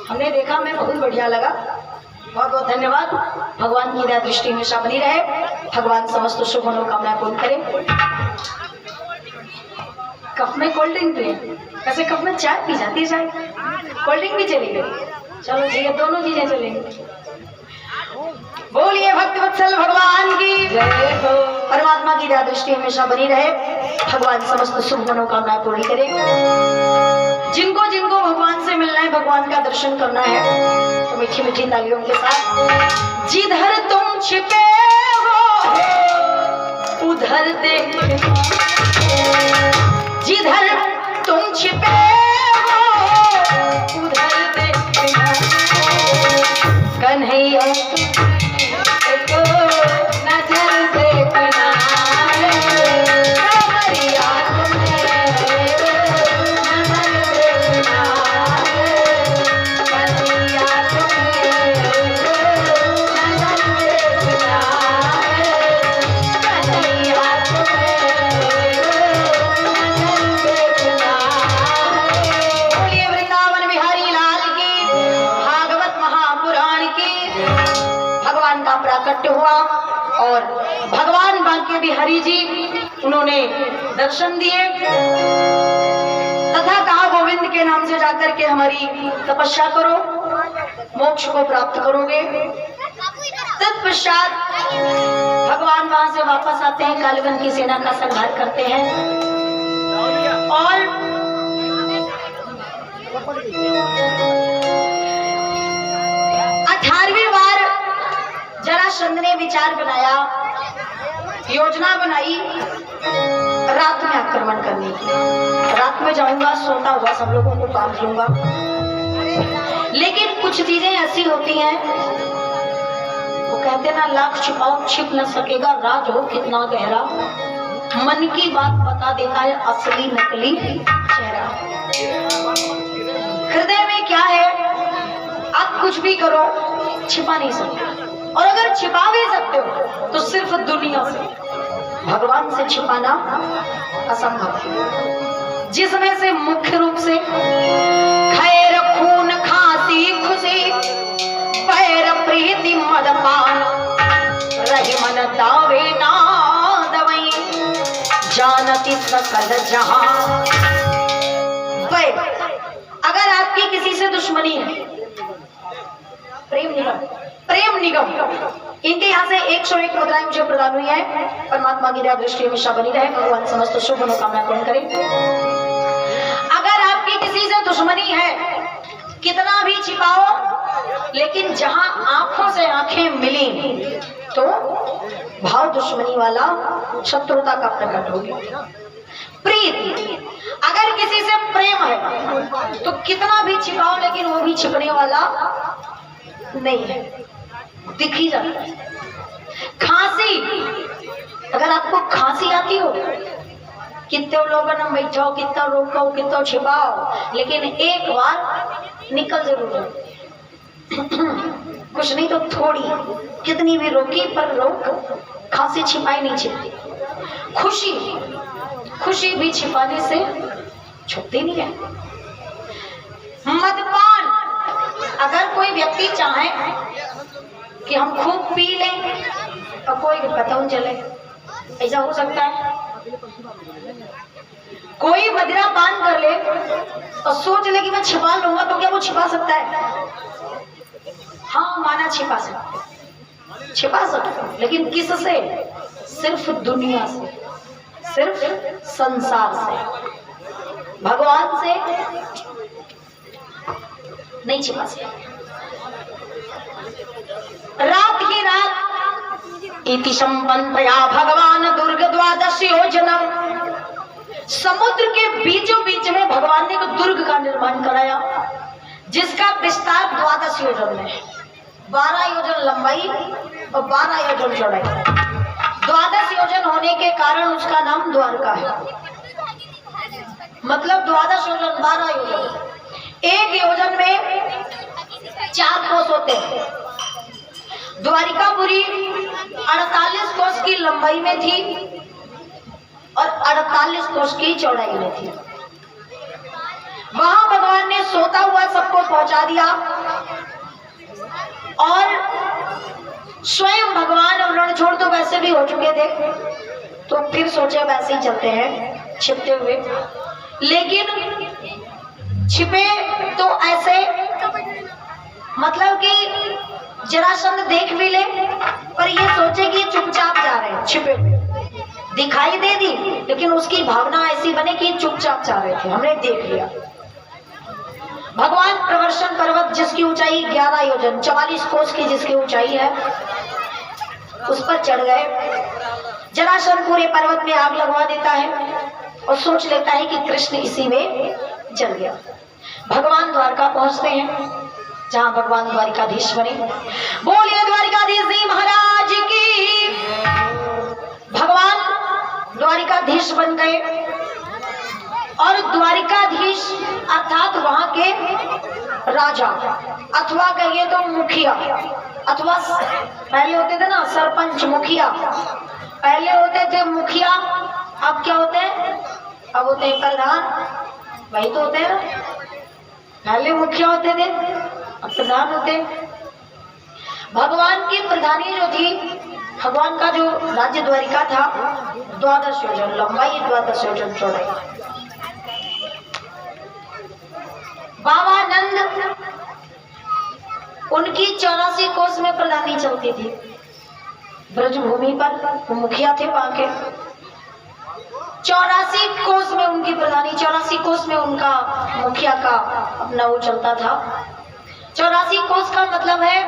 हमने देखा, मैं बहुत बढ़िया लगा। बहुत बहुत धन्यवाद। भगवान की दया दृष्टि हमेशा बनी रहे, भगवान समस्त शुभ मनोकामना पूर्ण करे। कप में कोल्ड ड्रिंक पिए, वैसे कप में चाय पी जाती है, चाय कोल्ड ड्रिंक भी चलेगी। चलो ठीक है, दोनों चीजें चलेंगी। बोलिए भक्त वत्सल भगवान की जय हो। परमात्मा की दया दृष्टि हमेशा बनी रहे, भगवान समस्त शुभ मनोकामना पूरी करे। जिनको जिनको भगवान से मिलना है, भगवान का दर्शन करना है, तो मीठी मीठी तालियों के साथ जिधर तुम छिपे हो उधर देखना, जिधर तुम छिपे हो उधर देखना, कन्हैया को नजर देखना है, कन्हैया तुम्हें नजर देखना है, कन्हैया तुम्हें नजर देखना है, कन्हैया तुम्हें नजर देखना है। बोलिए वृंदावन बिहारी लाल की, भागवत महापुराण की। भगवान का प्राकट्य हुआ और भगवान बांके बिहारी जी उन्होंने दर्शन दिए तथा कहा गोविंद के नाम से जाकर के हमारी तपस्या करो, मोक्ष को प्राप्त करोगे। तत्पश्चात भगवान वहां से वापस आते हैं, कालीवन की सेना का संहार करते हैं और 18वीं बार जरासंध ने विचार बनाया, योजना बनाई रात में आक्रमण करने की। रात में जाऊंगा, सोता हुआ सब लोगों को बांध लूंगा। लेकिन कुछ चीजें ऐसी होती हैं, वो कहते ना, लाख छिपाओ छिप न सकेगा, राज हो कितना गहरा, मन की बात बता देता है असली नकली चेहरा। हृदय में क्या है, आप कुछ भी करो छिपा नहीं सकते, और अगर छिपा भी सकते हो तो सिर्फ दुनिया से, भगवान से छिपाना असंभव है। जिसमें से मुख्य रूप से खैर खून खांसी खुशी पैर प्रीति मदपान रही मन दावे ना दवई जानती सकल जहां। अगर आपकी किसी से दुश्मनी है, प्रेम निगम इनके यहाँ से 101 मुद्राएं मुझे प्रदान हुई है। परमात्मा की दया दृष्टि हमेशा बनी रहे, भगवान समस्त शुभ मनोकामना पूर्ण करे। अगर आपकी किसी से दुश्मनी है, कितना भी छिपाओ, लेकिन जहां आंखों से आंखें मिली तो भाव दुश्मनी वाला शत्रुता का प्रकट हो गया। प्रीति, अगर किसी से प्रेम है तो कितना भी छिपाओ, लेकिन वो भी छिपने वाला नहीं है, दिख ही जाता है। खांसी अगर आपको खांसी आती हो, कितने लोगों ने बैठाओ, कितना रोको, कितना छिपाओ, लेकिन एक बार निकल जरूर है। कुछ नहीं तो थोड़ी, कितनी भी रोकी पर रोक, खांसी छिपाई नहीं छिपती। खुशी भी छिपाने से छुपती नहीं है। मदपान, अगर कोई व्यक्ति चाहे कि हम खूब पी लें और कोई पता न चले, ऐसा हो सकता है? कोई मदिरा पान कर ले और सोच ले कि मैं छिपा लूंगा, तो क्या वो छिपा सकता है? हाँ, माना छिपा सकता, लेकिन किससे? सिर्फ दुनिया से, सिर्फ संसार से, भगवान से नहीं छिपा सकता। रात की रात इति संपन्नया भगवान दुर्ग 12 योजनम, समुद्र के बीचों बीच में भगवान ने एक दुर्ग का निर्माण कराया, जिसका विस्तार 12 योजन में, 12 योजन लंबाई और 12 योजन चौड़ाई। 12 योजन होने के कारण उसका नाम द्वारका है। मतलब 12 योजन, 12 योजन। एक योजन में 4 कोस होते हैं। द्वारिकापुरी 48 कोस की लंबाई में थी और 48 कोस की चौड़ाई में थी। वहां भगवान ने सोता हुआ सबको पहुंचा दिया और स्वयं भगवान अब रण छोड़ तो वैसे भी हो चुके थे, तो फिर सोचे वैसे ही चलते हैं छिपते हुए। लेकिन छिपे तो ऐसे, मतलब कि जरासंध देख भी ले पर ये सोचे कि चुपचाप जा रहे हैं, छिपे दिखाई दे दी, लेकिन उसकी भावना ऐसी बने कि चुपचाप जा रहे थे, हमने देख लिया। भगवान प्रवर्षण पर्वत, जिसकी ऊंचाई 11 योजन 44 कोस की जिसकी ऊंचाई है, उस पर चढ़ गए। जरासंध पूरे पर्वत में आग लगवा देता है और सोच लेता है कि कृष्ण इसी में जल गया। भगवान द्वारका पहुंचते हैं, जहां भगवान द्वारिकाधीश बने। बोलिए द्वारिकाधीश जी महाराज की। भगवान द्वारिकाधीश बन गए और द्वारिकाधीश अर्थात वहां के राजा, अथवा कहिए तो मुखिया, अथवा पहले होते थे ना सरपंच, मुखिया। पहले होते थे मुखिया, अब क्या होते हैं? अब होते हैं प्रधान। वही तो होते हैं ना, पहले मुखिया होते थे, अब प्रधान होते हैं। भगवान की प्रधानी जो थी, भगवान का जो राज्य द्वारिका था, 12 योजन लंबाई, 12 योजन चौड़ाई। बाबा नंद, उनकी 84 कोस में प्रधानी चलती थी। ब्रजभूमि पर वो मुखिया थे वहां के। 84 कोस में उनकी प्रधानी, 84 कोस में उनका मुखिया का अपना वो चलता था। 84 कोस का मतलब है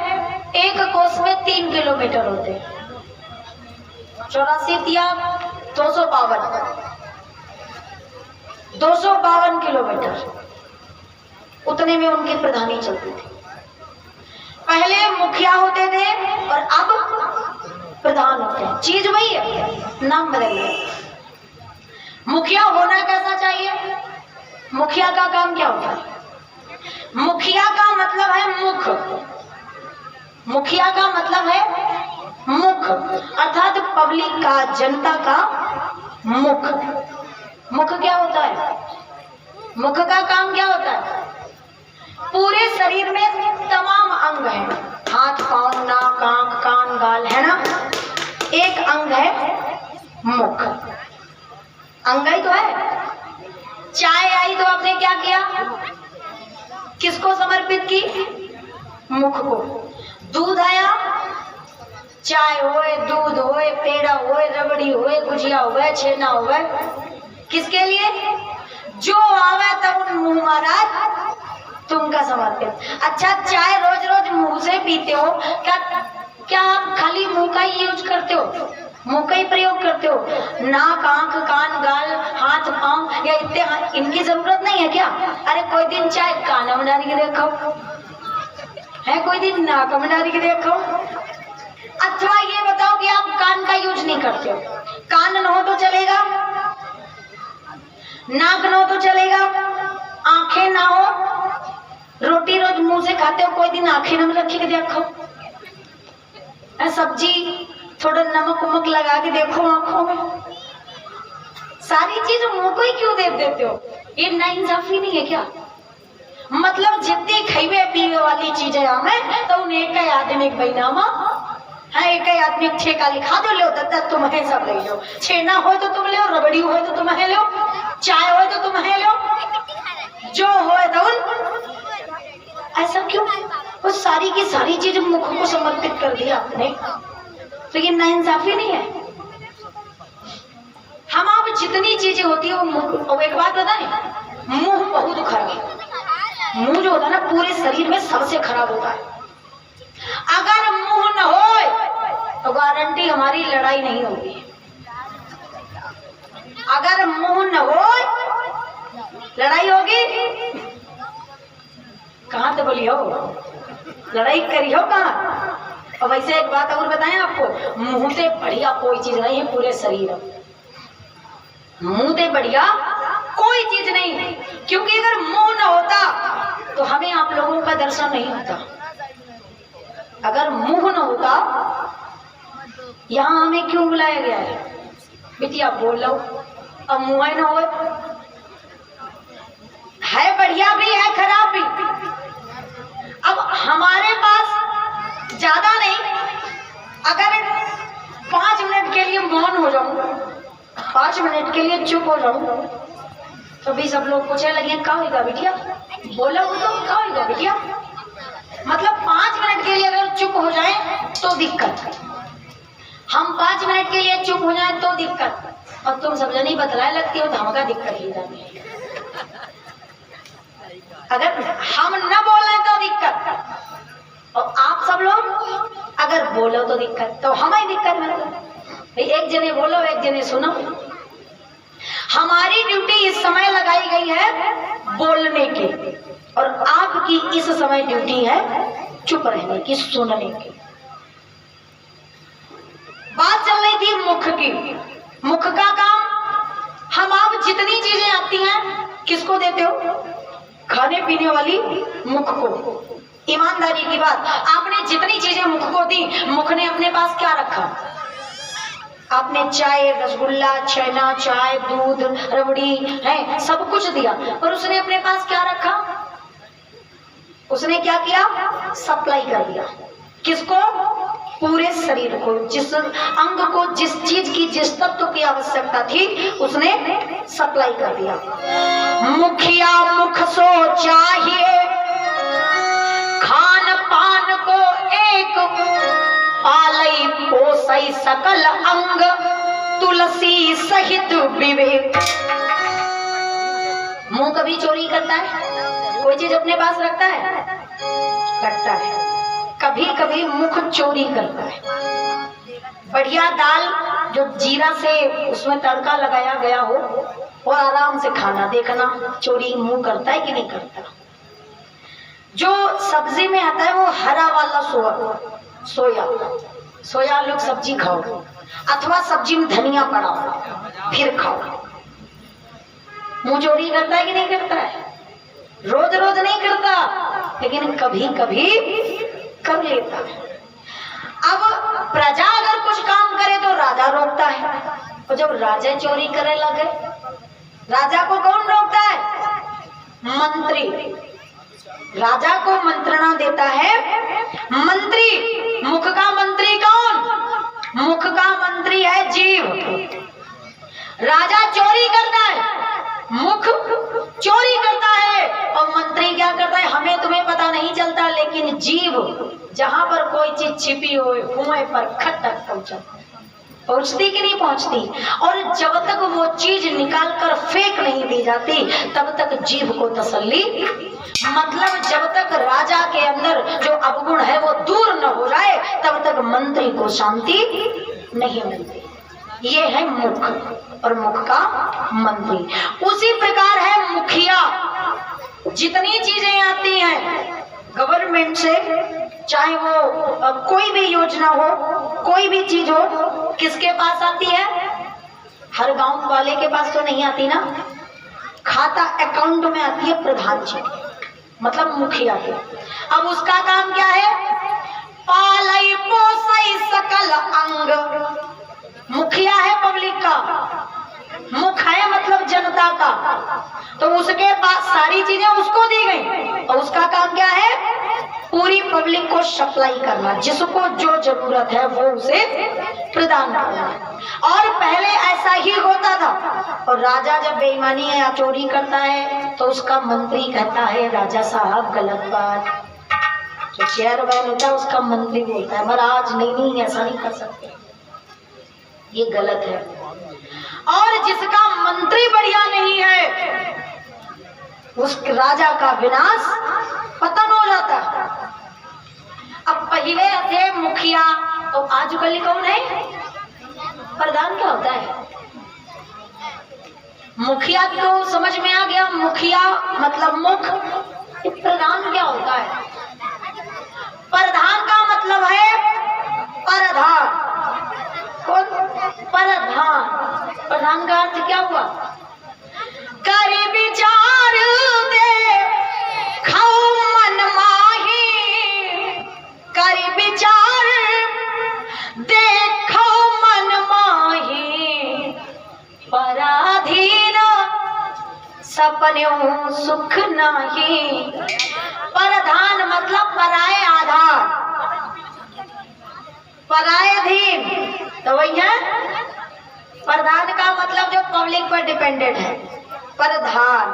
एक कोस में 3 किलोमीटर होते। 84 या 252 किलोमीटर, उतने में उनकी प्रधानी चलती थी। पहले मुखिया होते थे और अब प्रधान होते हैं, चीज वही है, नाम बदल गया। मुखिया होना कैसा चाहिए? मुखिया का काम क्या होता है? मुखिया का मतलब है मुख। मुखिया का मतलब है मुख, अर्थात पब्लिक का, जनता का मुख। मुख क्या होता है? मुख का काम क्या होता है? पूरे शरीर में तमाम अंग हैं, हाथ, पांव, नाक, आंख, कान, गाल, है ना? एक अंग है मुख। अंग ही तो है। चाय आई तो आपने क्या किया? किसको समर्पित की? मुख को। दूध आया, चाय होए, दूध होए, पेड़ा होए, रबड़ी होए, गुजिया होए, छेना होए, किसके लिए? जो आवे तब मुंह महाराज तुमका समर्पित। अच्छा, चाय रोज रोज मुंह से पीते हो, क्या आप खाली मुंह का ही यूज करते हो? मुंह का ही प्रयोग करते हो? नाक, आंख, कान, गाल, हाथ, पांव या इतने इनकी जरूरत नहीं है क्या? अरे कोई दिन चाय कान में डाल के देखो है, कोई दिन नाक में डाल के देखो। अथवा ये बताओ कि आप कान का यूज नहीं करते हो, कान न हो तो चलेगा, नाक न हो तो चलेगा, आंखें ना हो, रोटी रोज मुंह से खाते हो, कोई दिन आंखें न रखी के देखो, सब्जी थोड़ा नमक उमक लगा के देखो आंखों में, सारी चीज मुंह को ही क्यों दे देते हो? ये नाइंसाफी नहीं है क्या? मतलब जितनी खाइबे पीवे वाली चीजें हमें तो उन एक आदमी एक बैनामा है, एक आदमी ठेका लिखा दो, लो तब तुम्हें सब ले लो, छेना हो तो तुम ले, रबड़ी हो तो तुम्हें लो, चाय हो तो तुम्हें लो, जो हो तो ऐसा क्यों? वो सारी की सारी चीज मुख को समर्पित कर दिया आपने, तो ये नाइंसाफी नहीं है? हम आप जितनी चीजें होती है वो मुख, और एक बात बताएं, मुंह बहुत खराब है। मुंह जो होता है ना पूरे शरीर में सबसे खराब होता है। अगर मुंह न हो तो गारंटी हमारी लड़ाई नहीं होगी। अगर मुंह न हो लड़ाई होगी कहां तो बोली हो, लड़ाई करी हो कहां? और वैसे एक बात और बताएं आपको, मुंह से बढ़िया कोई चीज नहीं है पूरे शरीर में, मुंह से बढ़िया कोई चीज नहीं, क्योंकि अगर मुंह न होता तो हमें आप लोगों का दर्शन नहीं होता। अगर मुंह न होता, यहाँ हमें क्यों बुलाया गया है? बिटिया बोल लो, अब मुंह न हो, है बढ़िया भी है खराब भी। अब हमारे पास ज्यादा नहीं, अगर 5 मिनट के लिए मौन हो जाऊं, 5 मिनट के लिए चुप हो जाऊं, तो भी सब लोग पूछने लगे क्या होगा बिटिया, बोला वो तो क्या होगा बिटिया। मतलब 5 मिनट के लिए अगर चुप हो जाए तो दिक्कत, हम 5 मिनट के लिए चुप हो जाए तो दिक्कत, और तुम सब जनी बतलाए लगती हो तो हमका दिक्कत ही जाती है। अगर हम न बोले तो दिक्कत, और आप सब लोग अगर बोलो तो दिक्कत, तो हमें दिक्कत में। एक जने बोलो एक जने सुनो। हमारी ड्यूटी इस समय लगाई गई है बोलने की, और आपकी इस समय ड्यूटी है चुप रहने की, सुनने की। बात चल रही थी मुख की। मुख का काम, हम आप जितनी चीजें आती हैं किसको देते हो? खाने पीने वाली मुख को। ईमानदारी की बात, आपने जितनी चीजें मुख को दी, मुख ने अपने पास क्या रखा? आपने चाय, रसगुल्ला, छेना, चाय, दूध, रबड़ी है सब कुछ दिया, पर उसने अपने पास क्या रखा? उसने क्या किया? सप्लाई कर दिया। किसको? पूरे शरीर को, जिस अंग को, जिस चीज की, जिस तत्व की आवश्यकता थी उसने सप्लाई कर दिया। मुखिया मुख सो चाहिए, खान पान को एक, पालई पोसई सकल अंग, तुलसी सहित विवेक। मुंह कभी चोरी करता है? कोई चीज अपने पास रखता है? रखता है। कभी कभी मुख चोरी करता है। बढ़िया दाल जो जीरा से उसमें तड़का लगाया गया हो और आराम से खाना, देखना चोरी मुंह करता है कि नहीं करता। जो सब्जी में आता है वो हरा वाला सोया लोग सब्जी खाओ, अथवा सब्जी में धनिया पड़ा हो फिर खाओ। मुंह चोरी करता है कि नहीं करता है? रोज रोज नहीं करता, लेकिन कभी कभी कर लेता है। अब प्रजा अगर कुछ काम करे तो राजा रोकता है, और जब राजा चोरी करे लगे, राजा को कौन रोकता है? मंत्री। राजा को मंत्रणा देता है मंत्री। मुख का मंत्री कौन? मुख का मंत्री है जीव। राजा चोरी करता है, मुख चोरी करता है, और मंत्री क्या करता है हमें तुम्हें पता नहीं चलता, लेकिन जीव जहां पर कोई चीज छिपी हो कुएं पर खट तक पहुंचती कि नहीं पहुंचती, और जब तक वो चीज निकाल कर फेंक नहीं दी जाती तब तक जीव को तसल्ली, मतलब जब तक राजा के अंदर जो अवगुण है वो दूर न हो जाए तब तक मंत्री को शांति नहीं मिलती। ये है मुख, और मुख का मंत्री। उसी प्रकार है मुखिया। जितनी चीजें आती हैं गवर्नमेंट से, चाहे वो कोई भी योजना हो, कोई भी चीज हो, किसके पास आती है? हर गांव वाले के पास तो नहीं आती ना, खाता अकाउंट में आती है प्रधान जी, मतलब मुखिया के। अब उसका काम क्या है? पालई पोसई सकल अंग। मुखिया है पब्लिक का, मुख है मतलब जनता का, तो उसके पास सारी चीजें उसको दी गई और उसका काम क्या है? पूरी पब्लिक को सप्लाई करना, जिसको जो जरूरत है वो उसे प्रदान करना। और पहले ऐसा ही होता था, और राजा जब बेईमानी या चोरी करता है तो उसका मंत्री कहता है राजा साहब गलत बात, जो चेयरमैन होता है उसका मंत्री बोलता है महाराज नहीं ऐसा नहीं कर सकते, ये गलत है। और जिसका मंत्री बढ़िया नहीं है उस राजा का विनाश पतन हो जाता है। अब पहले थे मुखिया, तो आजकल कौन है? प्रधान क्या होता है? मुखिया तो समझ में आ गया, मुखिया मतलब मुख। प्रधान क्या होता है? प्रधान का मतलब है प्रधान। कौन? प्रधान। प्रधान का अर्थ क्या हुआ? कर विचार दे खाओ मन माही, कर विचार देखो मन माही, पराधीन सपन्यों सुख नाही। प्रधान मतलब पराये आधार, पराये अधीन, तो वही है प्रधान का मतलब जो पब्लिक पर डिपेंडेंट है, प्रधान।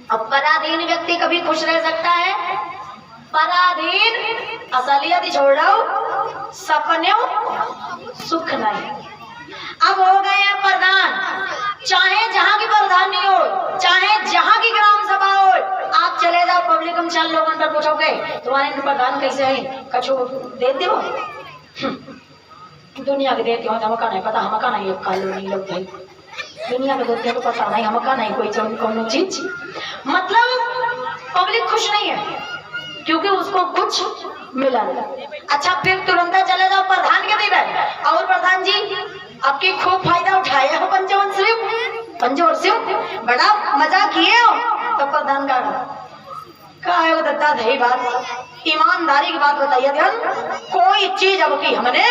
अब पराधीन व्यक्ति कभी खुश रह सकता है? पराधीन असलियत छोड़ो, सपने सुख नहीं। अब हो गए हैं प्रधान, चाहे जहां की प्रधानी हो, चाहे जहां की ग्राम सभा हो, आप चले जाओ पब्लिक में 4 लोगों पर पूछोगे तुम्हारे प्रधान कैसे है, कछु दे दो दुनिया के देते हो, हमका नहीं पता, हमका नहीं एक कॉलोनी लोग भाई दुनिया के देते हो तो पता नहीं, हमका नहीं कोई कौन चीज। मतलब पब्लिक खुश नहीं है क्योंकि उसको कुछ मिला। अच्छा फिर तुरंत चले जाओ प्रधान के दे रहे, और प्रधान जी आपके खूब फायदा उठाया हो पंचवर्षीय, बड़ा मजा किए हो, तो प्रधान का है वो दत्ता दही बात, ईमानदारी की बात बताइए ध्यान, कोई चीज अब की हमने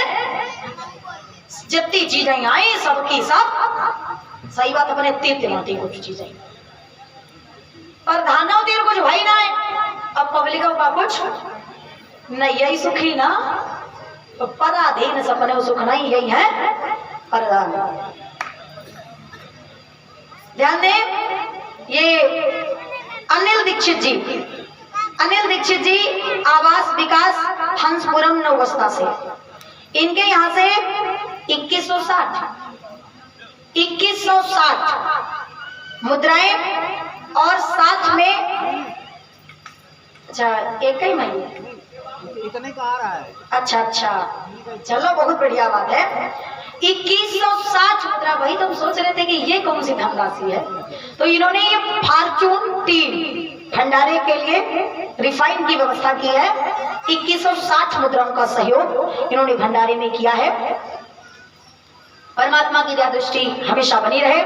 जितनी चीजें आई सबकी सब सही बात अपने तीर्थी कुछ चीजें प्रधानों तीर कुछ भाई ना है, अब पब्लिक का कुछ नहीं, यही सुखी ना, तो पराधीन सपने सुख नहीं, यही है प्रधान। ध्यान दें, ये अनिल दीक्षित जी आवास विकास हंसपुरम नौबस्ता से, इनके यहाँ से 2160 मुद्राएं और साथ में, अच्छा एक ही महीने इतने का आ रहा है। अच्छा चलो बहुत बढ़िया बात है। 2160 मुद्रा, वही तो हम सोच रहे थे कि ये कौन सी धनराशि है, तो इन्होंने ये फॉर्चून टी भंडारे के लिए रिफाइन की व्यवस्था की है। 2160 मुद्राओं का सहयोग इन्होंने भंडारे में किया है। परमात्मा की दया दृष्टि हमेशा बनी रहे,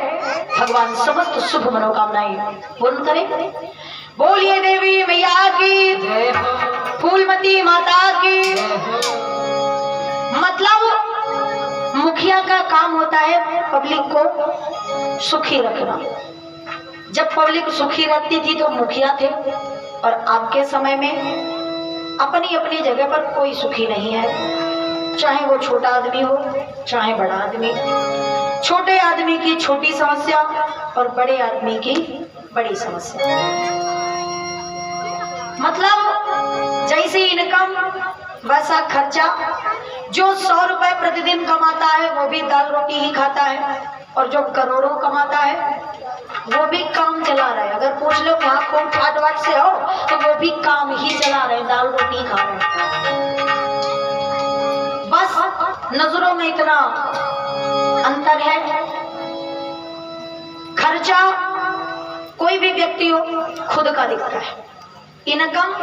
भगवान समस्त शुभ मनोकामनाएं पूर्ण करे। बोलिए देवी मैया की, फूलमती माता की। मतलब मुखिया का काम होता है पब्लिक को सुखी रखना। जब पब्लिक सुखी रहती थी तो मुखिया थे, और आपके समय में अपनी अपनी जगह पर कोई सुखी नहीं है, चाहे वो छोटा आदमी हो चाहे बड़ा आदमी। छोटे आदमी की छोटी समस्या और बड़े आदमी की बड़ी समस्या। मतलब जैसे इनकम वैसा खर्चा। जो 100 रुपए प्रतिदिन कमाता है वो भी दाल रोटी ही खाता है, और जो करोड़ों कमाता है वो भी काम चला रहा है। अगर पूछ लो कि हाँ खूब ठाट वाट से हो, तो वो भी काम ही चला रहे, दाल रोटी खा रहे। बस नजरों में इतना अंतर है। खर्चा कोई भी व्यक्ति हो खुद का दिखता है, इनकम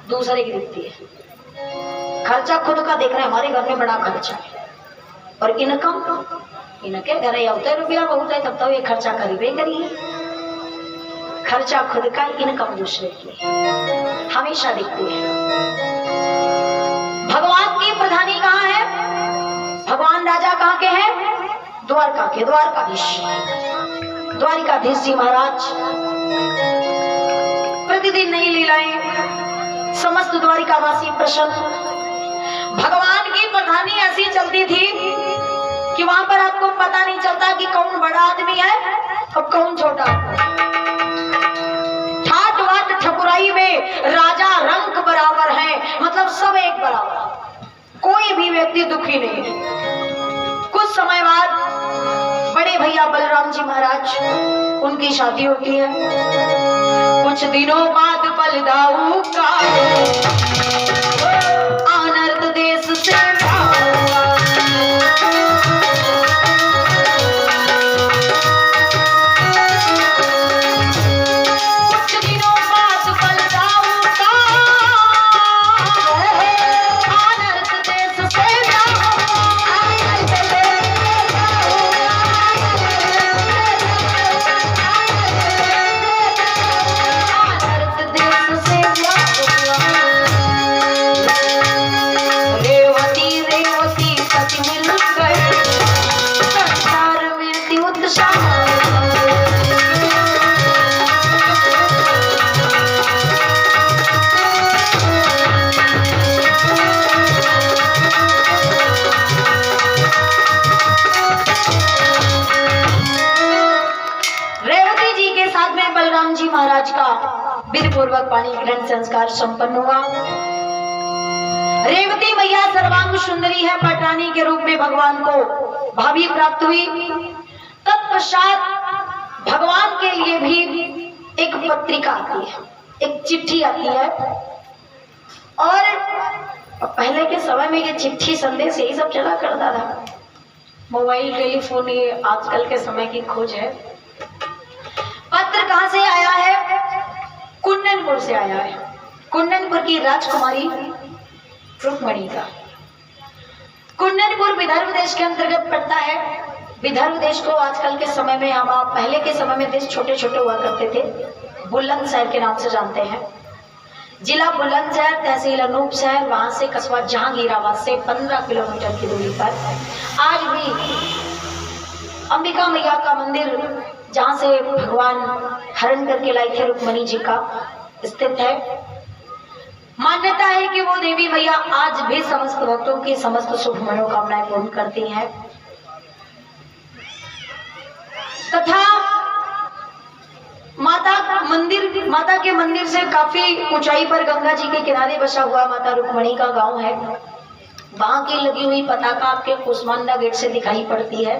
दूसरे की दिखती है। खर्चा खुद का देख रहे हैं, हमारे घर में बड़ा खर्चा है, और इनकम इनके घरे होते रुपया बहुत है तब तो ये खर्चा करीबे करिए। खर्चा खुद का, इनकम दूसरे की हमेशा दिखती है। भगवान की प्रधानी कहाँ है? भगवान राजा कहाँ के हैं? द्वारका के द्वारकाधीश, द्वारिकाधीश जी महाराज प्रतिदिन नई लीलाएं, समस्त द्वारिकावासी प्रसन्न। भगवान की प्रधानी ऐसी चलती थी कि वहां पर आपको पता नहीं चलता कि कौन बड़ा आदमी है और कौन छोटा। ठाट वाट ठकुराई में राजा रंग बराबर है, मतलब सब एक बराबर, कोई भी व्यक्ति दुखी नहीं है। कुछ समय बाद बड़े भैया बलराम जी महाराज, उनकी शादी होती है। कुछ दिनों बाद बलदाऊ का अनर्थ देश से महाराज का विधि पूर्वक पानी ग्रहण संस्कार संपन्न हुआ। रेवती मैया सर्वांग सुंदरी है, पटानी के रूप में भगवान को भाभी प्राप्त हुई। तत्पश्चात भगवान के लिए भी एक पत्रिका आती है, एक चिट्ठी आती है। और पहले के समय में ये चिट्ठी संदेश यही सब चला करता था। मोबाइल टेलीफोन ये आजकल के समय की खोज है। पत्र कहां से आया है? कुंदनपुर से आया है। कुंदनपुर की राजकुमारी रुक्मणी का। कुंदनपुर विदर्भ देश के अंतर्गत पड़ता है। विदर्भ देश को आजकल के समय में, हम पहले के समय में देश छोटे छोटे हुआ करते थे, बुलंदशहर के नाम से जानते हैं। जिला बुलंदशहर, तहसील अनूपशहर, वहां से कस्बा जहांगीराबाद से 15 किलोमीटर की दूरी पर आज भी अंबिका मैया का मंदिर, जहां से भगवान हरण करके लाई थे रुक्मणी जी का, स्थित है। मान्यता है कि वो देवी मैया आज भी समस्त भक्तों की समस्त शुभ मनोकामनाएं पूर्ण करती हैं। तथा माता के मंदिर से काफी ऊंचाई पर गंगा जी के किनारे बसा हुआ माता रुक्मणी का गांव है। वहां की लगी हुई पताका आपके कुसमांडा गेट से दिखाई पड़ती है।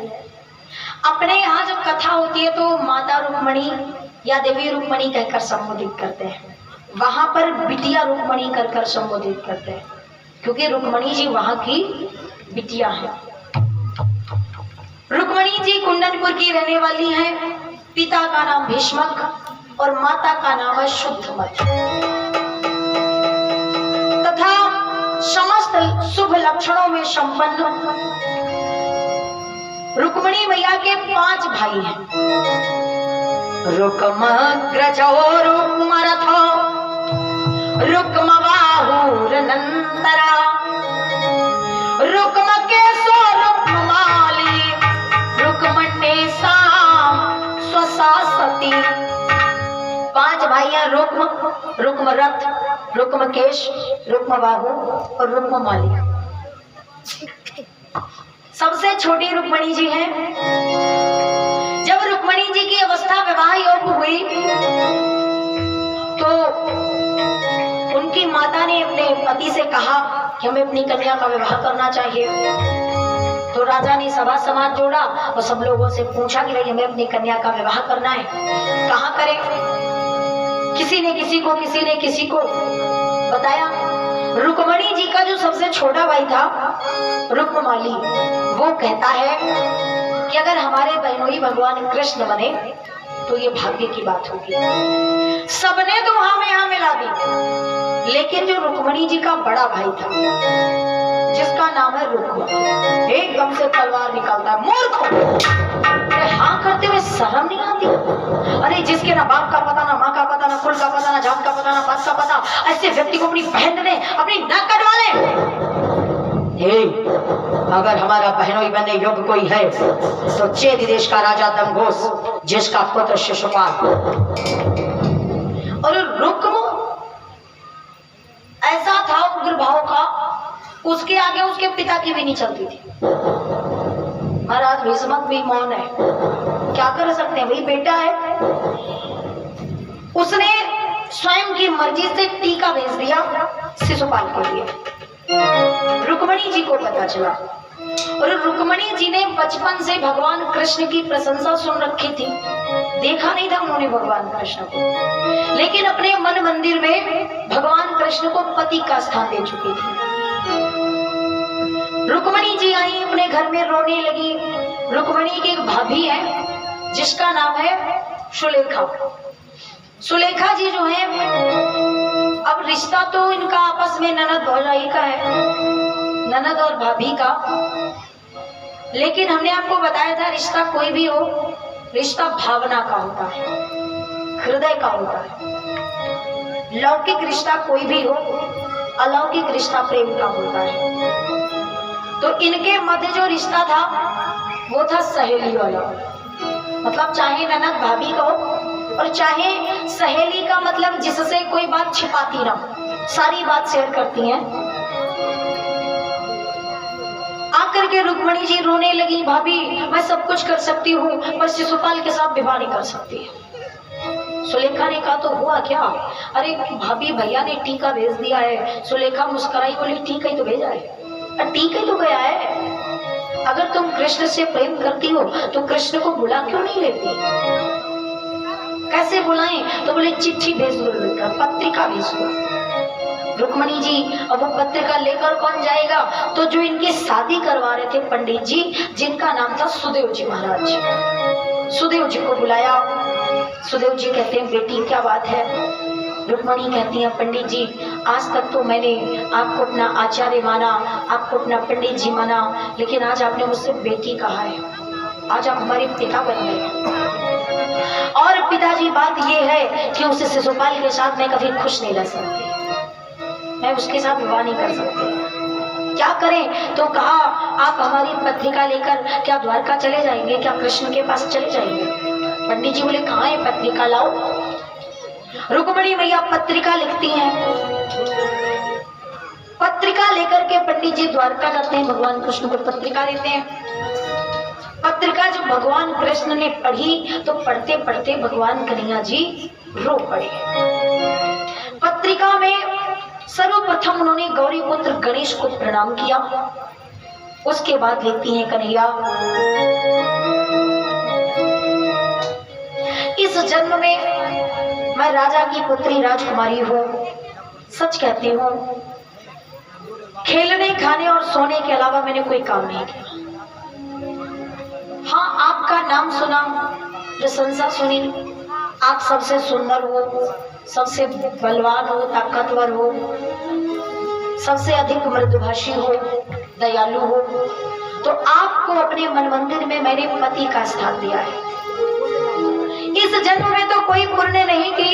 अपने यहाँ जब कथा होती है तो माता रुक्मणी या देवी रुक्मणी कहकर संबोधित करते हैं, वहां पर बिटिया रुक्मणी कहकर संबोधित करते हैं, क्योंकि रुक्मणी जी वहां की बिटिया है। रुक्मणी जी कुंदनपुर की रहने वाली हैं। पिता का नाम भीष्मक और माता का नाम है शुद्धमत। तथा समस्त शुभ लक्षणों में संपन्न रुक्मणी मैया के 5 भाई हैं। रुक्मग्रजो रुक्मरथो रुक्मबाहुरनन्तरा रुक्मकेशो रुक्ममाली रुक्मण्डेशां स्वशासति। 5 भाई हैं, रुक्मरथ, रुक्मकेश, रुक्मबाहु और रुक्ममाली। सबसे छोटी रुक्मणी जी हैं। जब रुक्मणी जी की अवस्था विवाह योग्य हुई तो उनकी माता ने अपने पति से कहा कि हमें अपनी कन्या का विवाह करना चाहिए। तो राजा ने सभा समाज जोड़ा और सब लोगों से पूछा कि भाई हमें अपनी कन्या का विवाह करना है, कहाँ करें? किसी ने किसी को बताया। रुक्मणी जी का जो सबसे छोटा भाई था रुक्ममाली, वो कहता है कि अगर हमारे बहनोई भगवान कृष्ण बने तो ये भाग्य की बात होगी। सबने तो वहां में यहाँ मिला दी, लेकिन जो रुक्मणी जी का बड़ा भाई था जिसका नाम है रुक्म। एकदम से तलवार निकालता है। मूर्ख, अरे हाँ करते हुए शर्म नहीं आती? अरे जिसके ना बाप का पता, ना माँ का पता, ना कुल का पता, ना जात का पता, ना पात का पता, ऐसे व्यक्ति को अपनी बहन ने अपनी नाक कटवा ले। अगर हमारा बहनोई बनने योग्य कोई है तो चेद देश का राजा दमघोष, जिसका पुत्र शिशुपाल। और रुक्म ऐसा था उग्र भाव का, उसके आगे उसके पिता की भी नहीं चलती थी। महाराज भीष्मक भी मौन है, क्या कर सकते हैं, वही बेटा है। उसने स्वयं की मर्जी से टीका भेज दिया शिशुपाल के लिए। रुक्मणी जी को पता चला, और रुक्मणी जी ने बचपन से भगवान कृष्ण की प्रशंसा सुन रखी थी। देखा नहीं था उन्होंने भगवान कृष्ण को, लेकिन अपने मन मंदिर में भगवान कृष्ण को पति का स्थान दे चुकी थी। रुक्मणी जी आई, अपने घर में रोने लगी। रुक्मणी की एक भाभी है जिसका नाम है सुलेखा। सुलेखा जी जो है, अब रिश्ता तो इनका आपस में ननद भौजाई का है, ननद और भाभी का। लेकिन हमने आपको बताया था रिश्ता कोई भी हो, रिश्ता भावना का होता है, हृदय का होता है। लौकिक रिश्ता कोई भी हो, अलौकिक रिश्ता प्रेम का होता है। तो इनके मध्य जो रिश्ता था वो था सहेली वाला। मतलब चाहे ननद भाभी का हो और चाहे सहेली का, मतलब जिससे कोई बात छिपाती ना, सारी बात शेयर करती हैं। आकर के रुक्मणी जी रोने लगी, भाभी मैं सब कुछ कर सकती हूँ पर शिशुपाल के साथ विवाह नहीं कर सकती। सुलेखा ने कहा तो हुआ क्या? अरे भाभी भैया ने टीका भेज दिया है। सुलेखा मुस्कुराई, बोली टीका ही तो भेजा है, टीका ही तो गया है। अगर तुम कृष्ण से प्रेम करती हो तो कृष्ण को बुला क्यों नहीं लेती? कैसे बुलाएं? तो बोले चिट्ठी भेज दो, पत्रिका भेज दो। रुक्मणी जी, अब वो पत्रिका लेकर कौन जाएगा? तो जो इनकी शादी करवा रहे थे पंडित जी, जिनका नाम था सुदेव जी महाराज, सुदेव जी को बुलाया। सुदेव जी कहते हैं बेटी क्या बात है? रुक्मणी कहती है पंडित जी, आज तक तो मैंने आपको अपना आचार्य माना, आपको अपना पंडित जी माना, लेकिन आज आपने मुझसे बेटी कहा है, आज आप हमारे पिता बन गए। और पिताजी बात ये है कि उसे शिशुपाल के साथ मैं कभी खुश नहीं रह सकती, मैं उसके साथ विवाह नहीं कर सकती। क्या करें? तो कहा आप हमारी पत्रिका लेकर क्या द्वारका चले जाएंगे, क्या कृष्ण के पास चले जाएंगे? पंडित जी बोले कहाँ है पत्रिका, लाओ। रुक्मणी मैया पत्रिका लिखती हैं। पत्रिका लेकर के पंडित जी द्वारका जाते हैं, भगवान कृष्ण को पत्रिका देते हैं। पत्रिका जब भगवान कृष्ण ने पढ़ी तो पढ़ते पढ़ते भगवान कन्हैया जी रो पड़े। पत्रिका में सर्वप्रथम उन्होंने गौरी पुत्र गणेश को प्रणाम किया। उसके बाद लिखती हैं कन्हैया, इस जन्म में मैं राजा की पुत्री राजकुमारी हूँ। सच कहती हूँ, खेलने खाने और सोने के अलावा मैंने कोई काम नहीं किया। हाँ, आपका नाम सुना, प्रशंसा सुनी, आप सबसे सुंदर हो, सबसे बलवान हो, ताकतवर हो, सबसे अधिक मृदुभाषी हो, दयालु हो, तो आपको अपने मन मंदिर में मैंने पति का स्थान दिया है। इस जन्म में तो कोई पुण्य नहीं की,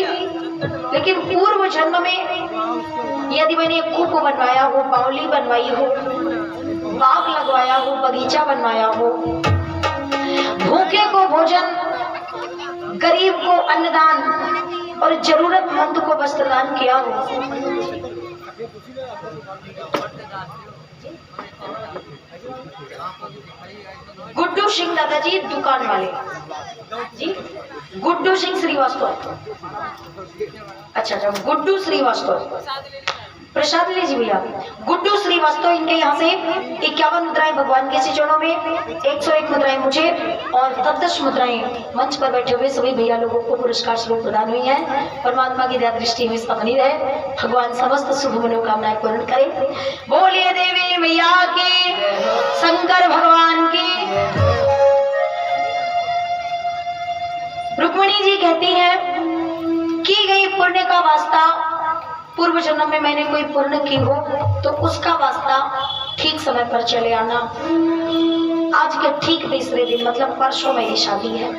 लेकिन पूर्व जन्म में यदि मैंने कूप बनवाया हो, बावली बनवाई हो, बाग लगवाया हो, बगीचा बनवाया हो, भूखे को भोजन, गरीब को अन्नदान और जरूरतमंद को वस्त्रदान किया हो, गुड्डू सिंह दादाजी दुकान वाले जी, गुड्डू सिंह श्रीवास्तव, अच्छा गुड्डू श्रीवास्तव, प्रसाद लीजिए भैया। गुड्डू श्रीवास्तव, इनके यहाँ से 51 मुद्राएं भगवान के चरणों में, 101 मुद्राएं मुझे और 10 मुद्राएं मंच पर बैठे हुए सभी भैया लोगों को पुरस्कार स्वरूप प्रदान हुई हैं। परमात्मा की दया दृष्टि में बनी रहे, भगवान समस्त शुभ मनोकामनाएं पूर्ण करे। बोलिए देवी मैया की, शंकर भगवान की। रुक्मणी जी कहती है की गई पुण्य का वास्ता, पूर्व जन्म में मैंने कोई पुण्य की हो तो उसका वास्ता ठीक समय पर चले आना। आज के ठीक तीसरे दिन मतलब परसों मेरी शादी है।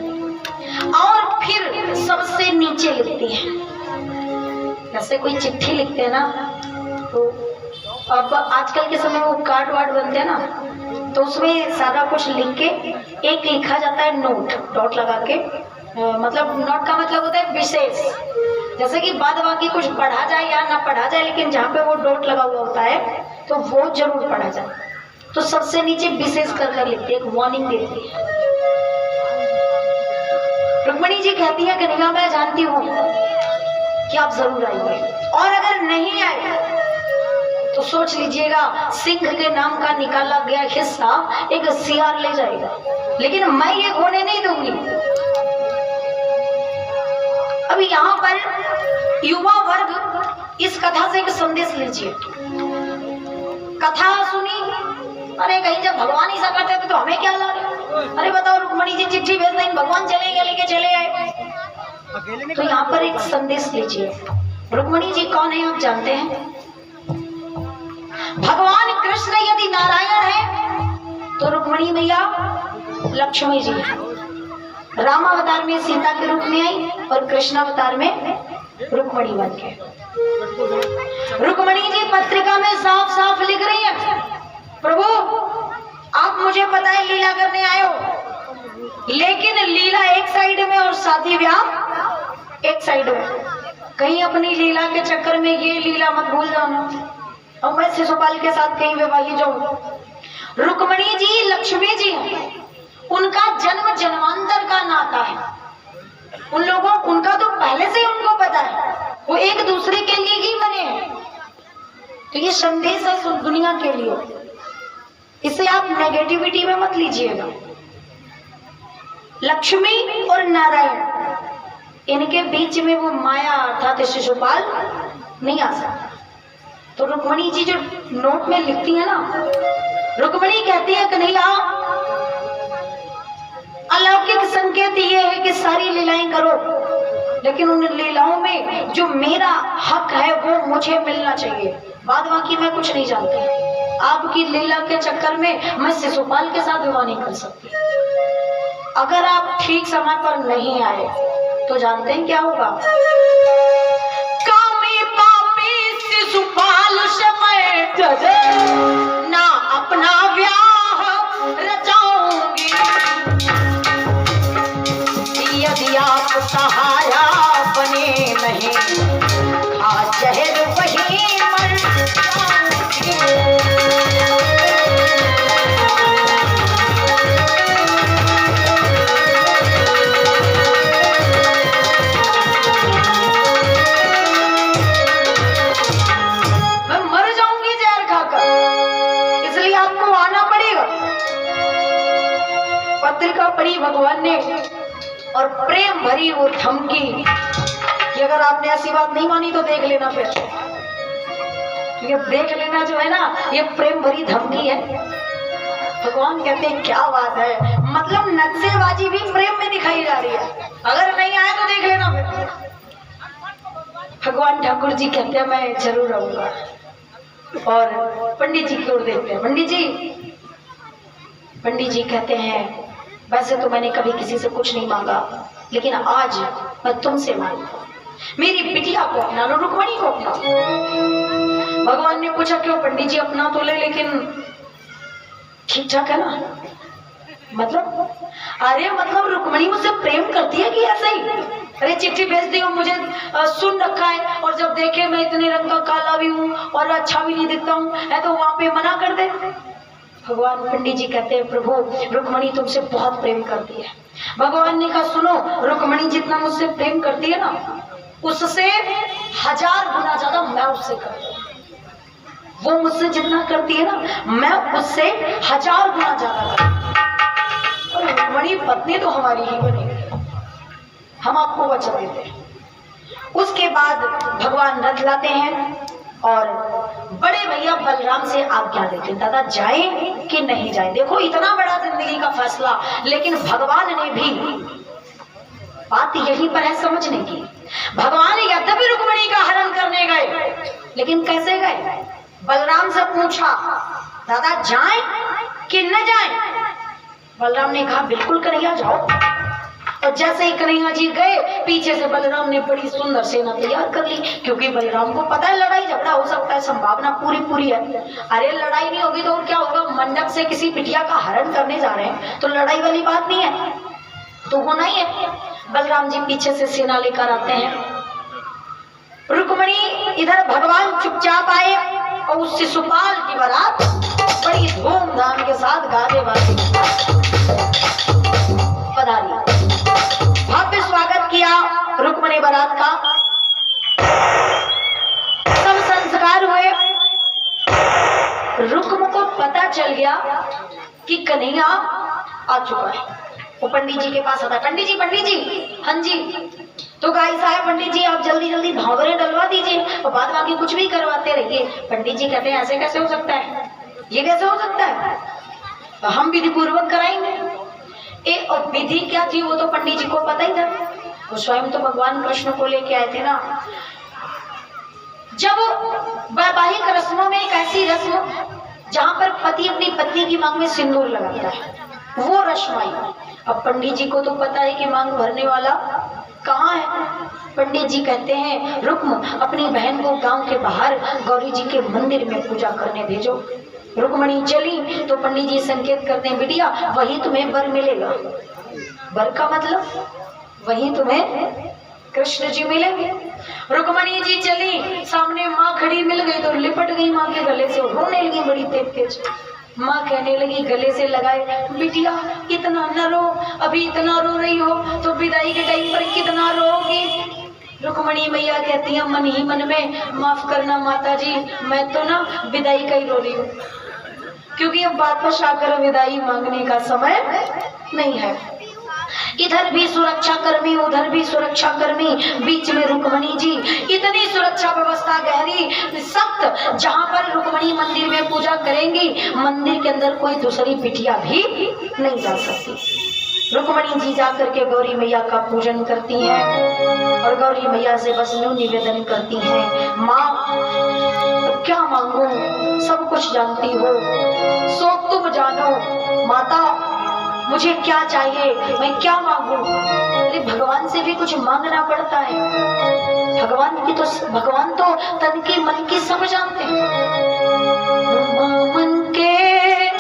और फिर सबसे नीचे लिखती है, जैसे कोई चिट्ठी लिखते हैं ना, तो अब आजकल के समय वो कार्ड वार्ड बनते हैं ना, तो उसमें सारा कुछ लिख के एक लिखा जाता है नोट, डॉट लगा के। मतलब नोट का मतलब होता है विशेष, जैसे कि बाद बाकी कुछ पढ़ा जाए या ना पढ़ा जाए, लेकिन जहाँ पे वो डॉट लगा हुआ होता है तो वो जरूर पढ़ा जाए। तो सबसे नीचे विशेष कर लिखते, एक वार्निंग देती है। रुक्मणी जी कहती है कन्हैया मैं जानती हूँ कि आप जरूर आएंगे, और अगर नहीं आए तो सोच लीजिएगा सिंह के नाम का निकाला गया हिस्सा एक सियार ले जाएगा, लेकिन मैं ये होने नहीं दूंगी। अभी यहाँ पर युवा वर्ग इस कथा से एक संदेश लीजिए। कथा सुनी, अरे कहीं जब भगवान ही सब करते थे तो हमें क्या लगा? अरे बताओ, रुक्मणी जी चिट्ठी भेज दें, भगवान चले गए, लेके चले आए। तो यहाँ पर एक संदेश लीजिए। रुक्मणी जी कौन है आप जानते हैं? भगवान कृष्ण यदि नारायण है तो रुक्मणी मैया लक्ष्मी जी है। रामावतार में सीता के रूप में आई और कृष्णावतार में रुक्मणी बन के। रुक्मणी जी पत्रिका में साफ साफ लिख रही है, प्रभु आप मुझे पता है लीला करने आए हो, लेकिन लीला एक साइड में और शादी ब्याह एक साइड में। कहीं अपनी लीला के चक्कर में ये लीला मत भूल जाना और मैं शिशुपाल के साथ कहीं विवाही जाऊं। रुक्मणी जी लक्ष्मी जी हैं, उनका जन्म जन्मांतर का नाता है। उन लोगों उनका तो पहले से उनको पता है, वो एक दूसरे के लिए ही बने हैं। तो ये संदेश है दुनिया के लिए, इसे आप नेगेटिविटी में मत लीजिएगा। लक्ष्मी और नारायण इनके बीच में वो माया अर्थात शिशुपाल नहीं आ सकता। तो रुक्मणी जी जो नोट में लिखती है ना, रुक्मणी कहती है कन्हैया अलौकिक संकेत ये है कि सारी लीलाएं करो, लेकिन उन लीलाओं में जो मेरा हक है वो मुझे मिलना चाहिए। बाद बाकी मैं कुछ नहीं जानती। आपकी लीला के चक्कर में मैं शिशुपाल के साथ विवाह नहीं कर सकती। अगर आप ठीक समय पर नहीं आए तो जानते हैं क्या होगा? कामी पापी शिशुपाल से मैं ना अपना ब्याह रचाऊंगी, यदि आप सहारा बने नहीं खा जहर वही मर जाऊंगी। मैं मर जाऊंगी जहर खाकर, इसलिए आपको आना पड़ेगा। पत्रिका पढ़ी भगवान ने और प्रेम भरी वो धमकी कि अगर आपने ऐसी बात नहीं मानी तो देख लेना। फिर ये देख लेना जो है ना, ये प्रेम भरी धमकी है। भगवान कहते हैं क्या बात है, मतलब नक्शेबाजी भी प्रेम में दिखाई जा रही है। अगर नहीं आए तो देख लेना। फिर भगवान ठाकुर जी कहते हैं मैं जरूर आऊंगा। और पंडित जी की ओर देखते हैं। पंडित जी कहते हैं वैसे तो मैंने कभी किसी से कुछ नहीं मांगा, लेकिन आज मैं तुमसे मांगता हूं, मेरी बिटिया को अपना लो, रुक्मणी को अपना। भगवान ने पूछा क्यों पंडित जी, अपना तो ले, लेकिन ठीक ठाक है ना? मतलब अरे मतलब रुक्मणी मुझसे प्रेम करती है कि ऐसे ही? अरे चिट्ठी भेज दी हो, मुझे सुन रखा है, और जब देखे मैं इतने रंग का काला भी हूँ और अच्छा भी नहीं दिखता हूँ, है तो वहां पे मना कर दे। भगवान पंडित जी कहते हैं प्रभु रुक्मणी तुमसे बहुत प्रेम करती है। भगवान ने कहा सुनो, रुक्मणी जितना मुझसे प्रेम करती है ना, उससे 1000 गुना ज्यादा मैं उससे करती हूँ। वो मुझसे जितना करती है ना, मैं उससे 1000 गुना ज्यादा करती हूँ। और रुक्मणी पत्नी तो हमारी ही बनेगी, हम आपको वचन देते हैं। उसके बाद भगवान रथ लाते हैं और बड़े भैया बलराम से आज्ञा देते हैं दादा जाएं कि नहीं जाएं। देखो इतना बड़ा जिंदगी का फैसला, लेकिन भगवान ने भी बात यहीं पर है समझने की। भगवान यद्यपि रुक्मणी का हरण करने गए, लेकिन कैसे गए? बलराम से पूछा दादा जाएं कि न जाएं? बलराम ने कहा बिल्कुल कन्हैया जाओ। और जैसे ही कन्हैया जी गए, पीछे से बलराम ने बड़ी सुंदर सेना तैयार कर ली, क्योंकि बलराम को पता है लड़ाई झगड़ा हो सकता है, संभावना पूरी पूरी है। अरे लड़ाई नहीं होगी तो और क्या होगा? मंडप से किसी बिटिया का हरण करने जा रहे हैं तो लड़ाई वाली बात नहीं है, तो होना ही है। बलराम जी पीछे से सेना लेकर आते हैं। रुक्मणी इधर भगवान चुपचाप आए और उस शिशुपाल की बारात बड़ी धूमधाम के साथ गाजे बाजे पधारी। भव्य स्वागत किया रुक्मणी बारात का, सब संस्कार हुए। रुक्म को पता चल गया कि कन्हैया आ चुका है। वो पंडित जी के पास आता है, पंडित जी, हाँ जी। तो गाय साहब पंडित जी आप जल्दी जल्दी भावरे डलवा दीजिए और बाद बाकी कुछ भी करवाते रहिए। पंडित जी कहते हैं ऐसे कैसे हो सकता है, ये कैसे हो सकता है, हम विधि पूर्वक कराएंगे। और विधि क्या थी वो तो पंडित जी को पता ही था, वो स्वयं तो भगवान कृष्ण को लेके आए थे ना। जब वैवाहिक रस्मों में एक ऐसी रस्म जहां पर पति अपनी पत्नी की मांग में सिंदूर लगाता है, वो रस्म आई। अब पंडित जी को तो पता है कि मांग भरने वाला कहाँ है। पंडित जी कहते हैं रुक्म अपनी बहन को गांव के बाहर गौरी जी के मंदिर में पूजा करने भेजो। रुक्मणी चली तो पंडित जी संकेत करते हैं बिटिया वही तुम्हें वर मिलेगा। वर का मतलब वही तुम्हें कृष्ण जी मिलेंगे। रुक्मणी जी चली, सामने माँ खड़ी मिल गई तो लिपट गई माँ के गले से, रोने लगी बड़ी तेज। माँ कहने लगी गले से लगाए बिटिया इतना न रो, अभी इतना रो रही हो तो विदाई के टाइम पर कितना रोगी। रुक्मणी मैया कहती है मन ही मन में माफ करना माता जी, मैं तो ना विदाई का ही रो रही हूँ, क्योंकि अब वापस आकर विदाई मांगने का समय नहीं है। इधर भी सुरक्षा कर्मी उधर भी सुरक्षा कर्मी, बीच में रुक्मणी जी। इतनी सुरक्षा व्यवस्था गहरी सख्त, जहां पर रुक्मणी मंदिर में पूजा करेंगी मंदिर के अंदर कोई दूसरी बिटिया भी नहीं जा सकती। रुक्मणी जी जाकर के गौरी मैया का पूजन करती हैं और गौरी मैया से बस यूं निवेदन करती हैं माँ क्या मांगू, सब कुछ जानती हो, सो तुम जानो माता मुझे क्या चाहिए, मैं क्या मांगू। अरे भगवान से भी कुछ मांगना पड़ता है, भगवान तो तन की मन की सब जानते हैं। मन के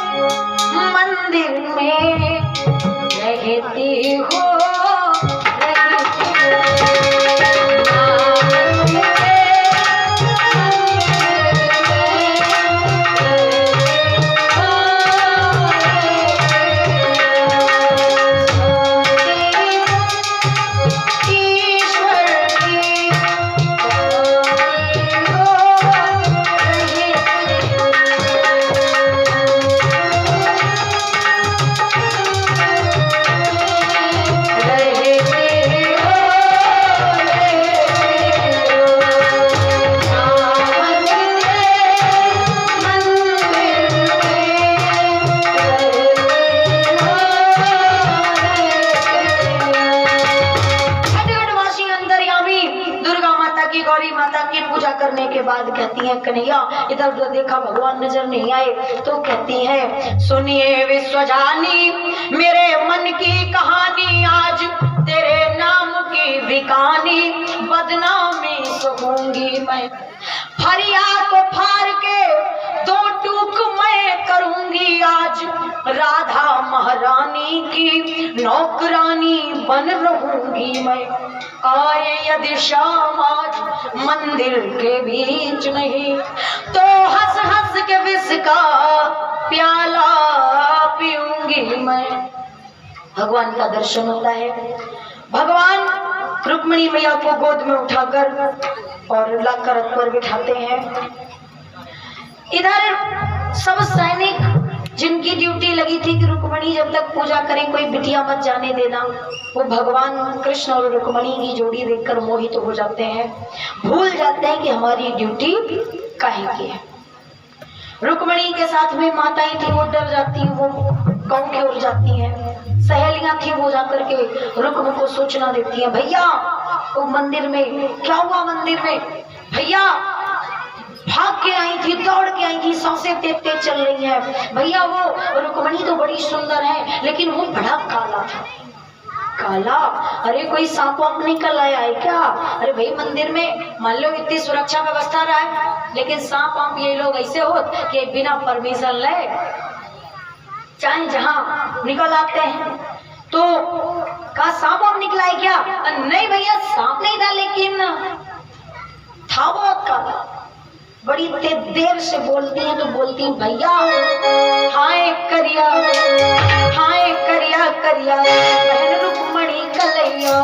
मंदिर में रहती हो कहती हैं कन्हैया इधर उधर देखा भगवान नजर नहीं आए तो कहती हैं सुनिए विश्वजानी मेरे मन की कहानी, आज तेरे नाम की भिखानी बदनामी सहूंगी मैं। फरियाद को फाड़ के दो टूक मैं करूंगी, आज राधा महारानी की नौकरानी बन रहूंगी मैं। आए यदि शाम आज मंदिर के बीच नहीं तो हंस हंस के विष का प्याला पीऊंगी मैं। भगवान का दर्शन होता है। भगवान रुक्मिणी मैया को गोद में उठाकर और लाकर रथ पर बिठाते हैं। इधर सब सैनिक जिनकी ड्यूटी लगी थी कि रुक्मिणी जब तक पूजा करें कोई बिटिया मत जाने देना, वो भगवान कृष्ण और रुक्मिणी की जोड़ी देखकर मोहित हो जाते हैं, भूल जाते हैं कि हमारी ड्यूटी काहे की है। रुक्मिणी के साथ में माताएं थी वो डर जाती हैं, वो गांव की ओर जाती हैं। सहेलियां थी वो जाकर के रुक्म को सूचना देती हैं भैया वो मंदिर में क्या हुआ, मंदिर में भैया भाग के आई थी, दौड़ के आई थी, सांसें तेज तेज चल रही है। भैया वो रुक्मणी तो बड़ी सुंदर है, लेकिन वो बड़ा काला था। काला? अरे कोई सांप वाप निकल आया है क्या? अरे भाई मंदिर में मान लो इतनी सुरक्षा व्यवस्था रहा है, लेकिन सांप वाप ये लोग ऐसे हो कि बिना परमिशन ले चाहे जहां निकल आते हैं। तो कहा सांप वाप निकला है क्या? नहीं भैया सांप नहीं था, लेकिन था बहुत काला। बड़ी देर से बोलती हैं तो बोलती हैं भैया हाय करिया करिया बहन रुक्मणी कलैया।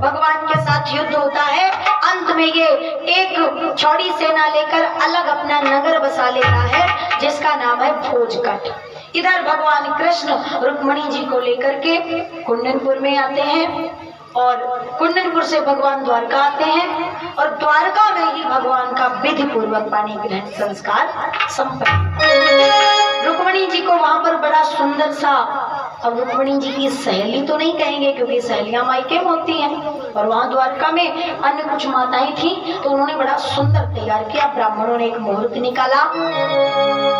भगवान के साथ युद्ध होता है। अंत में ये एक छौड़ी सेना लेकर अलग अपना नगर बसा लेता है, जिसका नाम है भोजकट। इधर भगवान कृष्ण रुक्मणी जी को लेकर के कुंडनपुर में आते हैं और कुंडनपुर से भगवान द्वारका आते हैं और द्वारका में ही भगवान का विधि पूर्वक पानी ग्रहण संस्कार संपन्न। रुक्मणी जी को वहां पर बड़ा सुंदर सा, अब रुक्मणी जी की सहेली तो नहीं कहेंगे क्योंकि सहेलियां मायके में होती हैं, और वहां द्वारका में अन्य कुछ माताएं थी, तो उन्होंने बड़ा सुंदर तैयार किया। ब्राह्मणों ने एक मुहूर्त निकाला,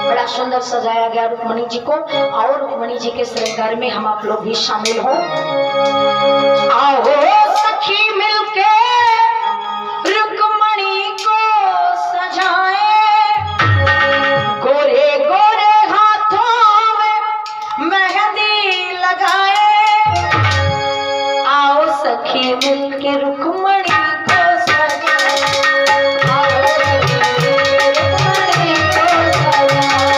बड़ा सुंदर सजाया गया रुक्मणी जी को। और रुक्मणी जी के श्रृंगार में हम आप लोग भी शामिल हो। आओ सखी मिलके रुक्मणी को सजाए, गोरे गोरे हाथों में मेहंदी लगाए। आओ सखी मिलके रुक्मणी को सजाए, आओ रुक्मणी को सजाए।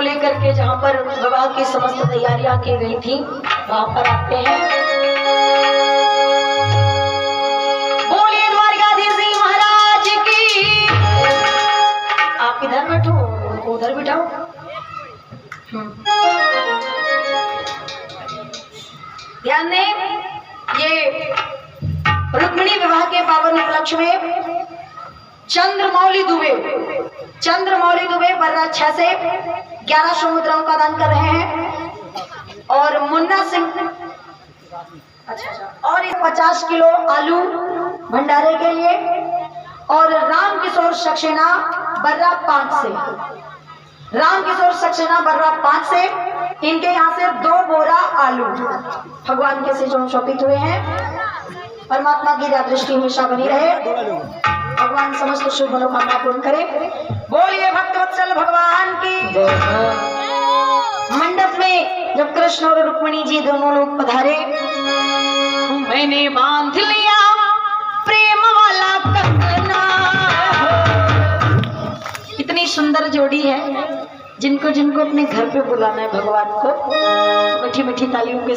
लेकर के जहाँ पर विवाह की समस्त तैयारियां की गई थी वहां पर आते हैं। बोलिए द्वारकाधीश महाराज की। आप इधर बैठो, उधर बिठाओ। ध्यान दें, ये रुक्मिणी विवाह के पावन उपलक्ष्य में चंद्रमौली दुबे बर्रा 6 से 1100 मुद्राओं का दान कर रहे हैं, और मुन्ना सिंह और 50 किलो आलू भंडारे के लिए, और राम किशोर सक्सेना बर्रा 5 से इनके यहाँ से 2 बोरा आलू भगवान के से जो शोभित हुए हैं। परमात्मा की दृष्टि हमेशा बनी रहे, भगवान समस्त शुभ मनोकामना पूर्ण करे। बोलिए भक्तवत्सल भगवान की। मंडप में जब कृष्ण और रुक्मिणी जी दोनों लोग पधारे, मैंने बांध लिया प्रेम वाला कंगना। इतनी सुंदर जोड़ी है, जिनको जिनको अपने घर पे बुलाना है भगवान को, मीठी मीठी तालियों के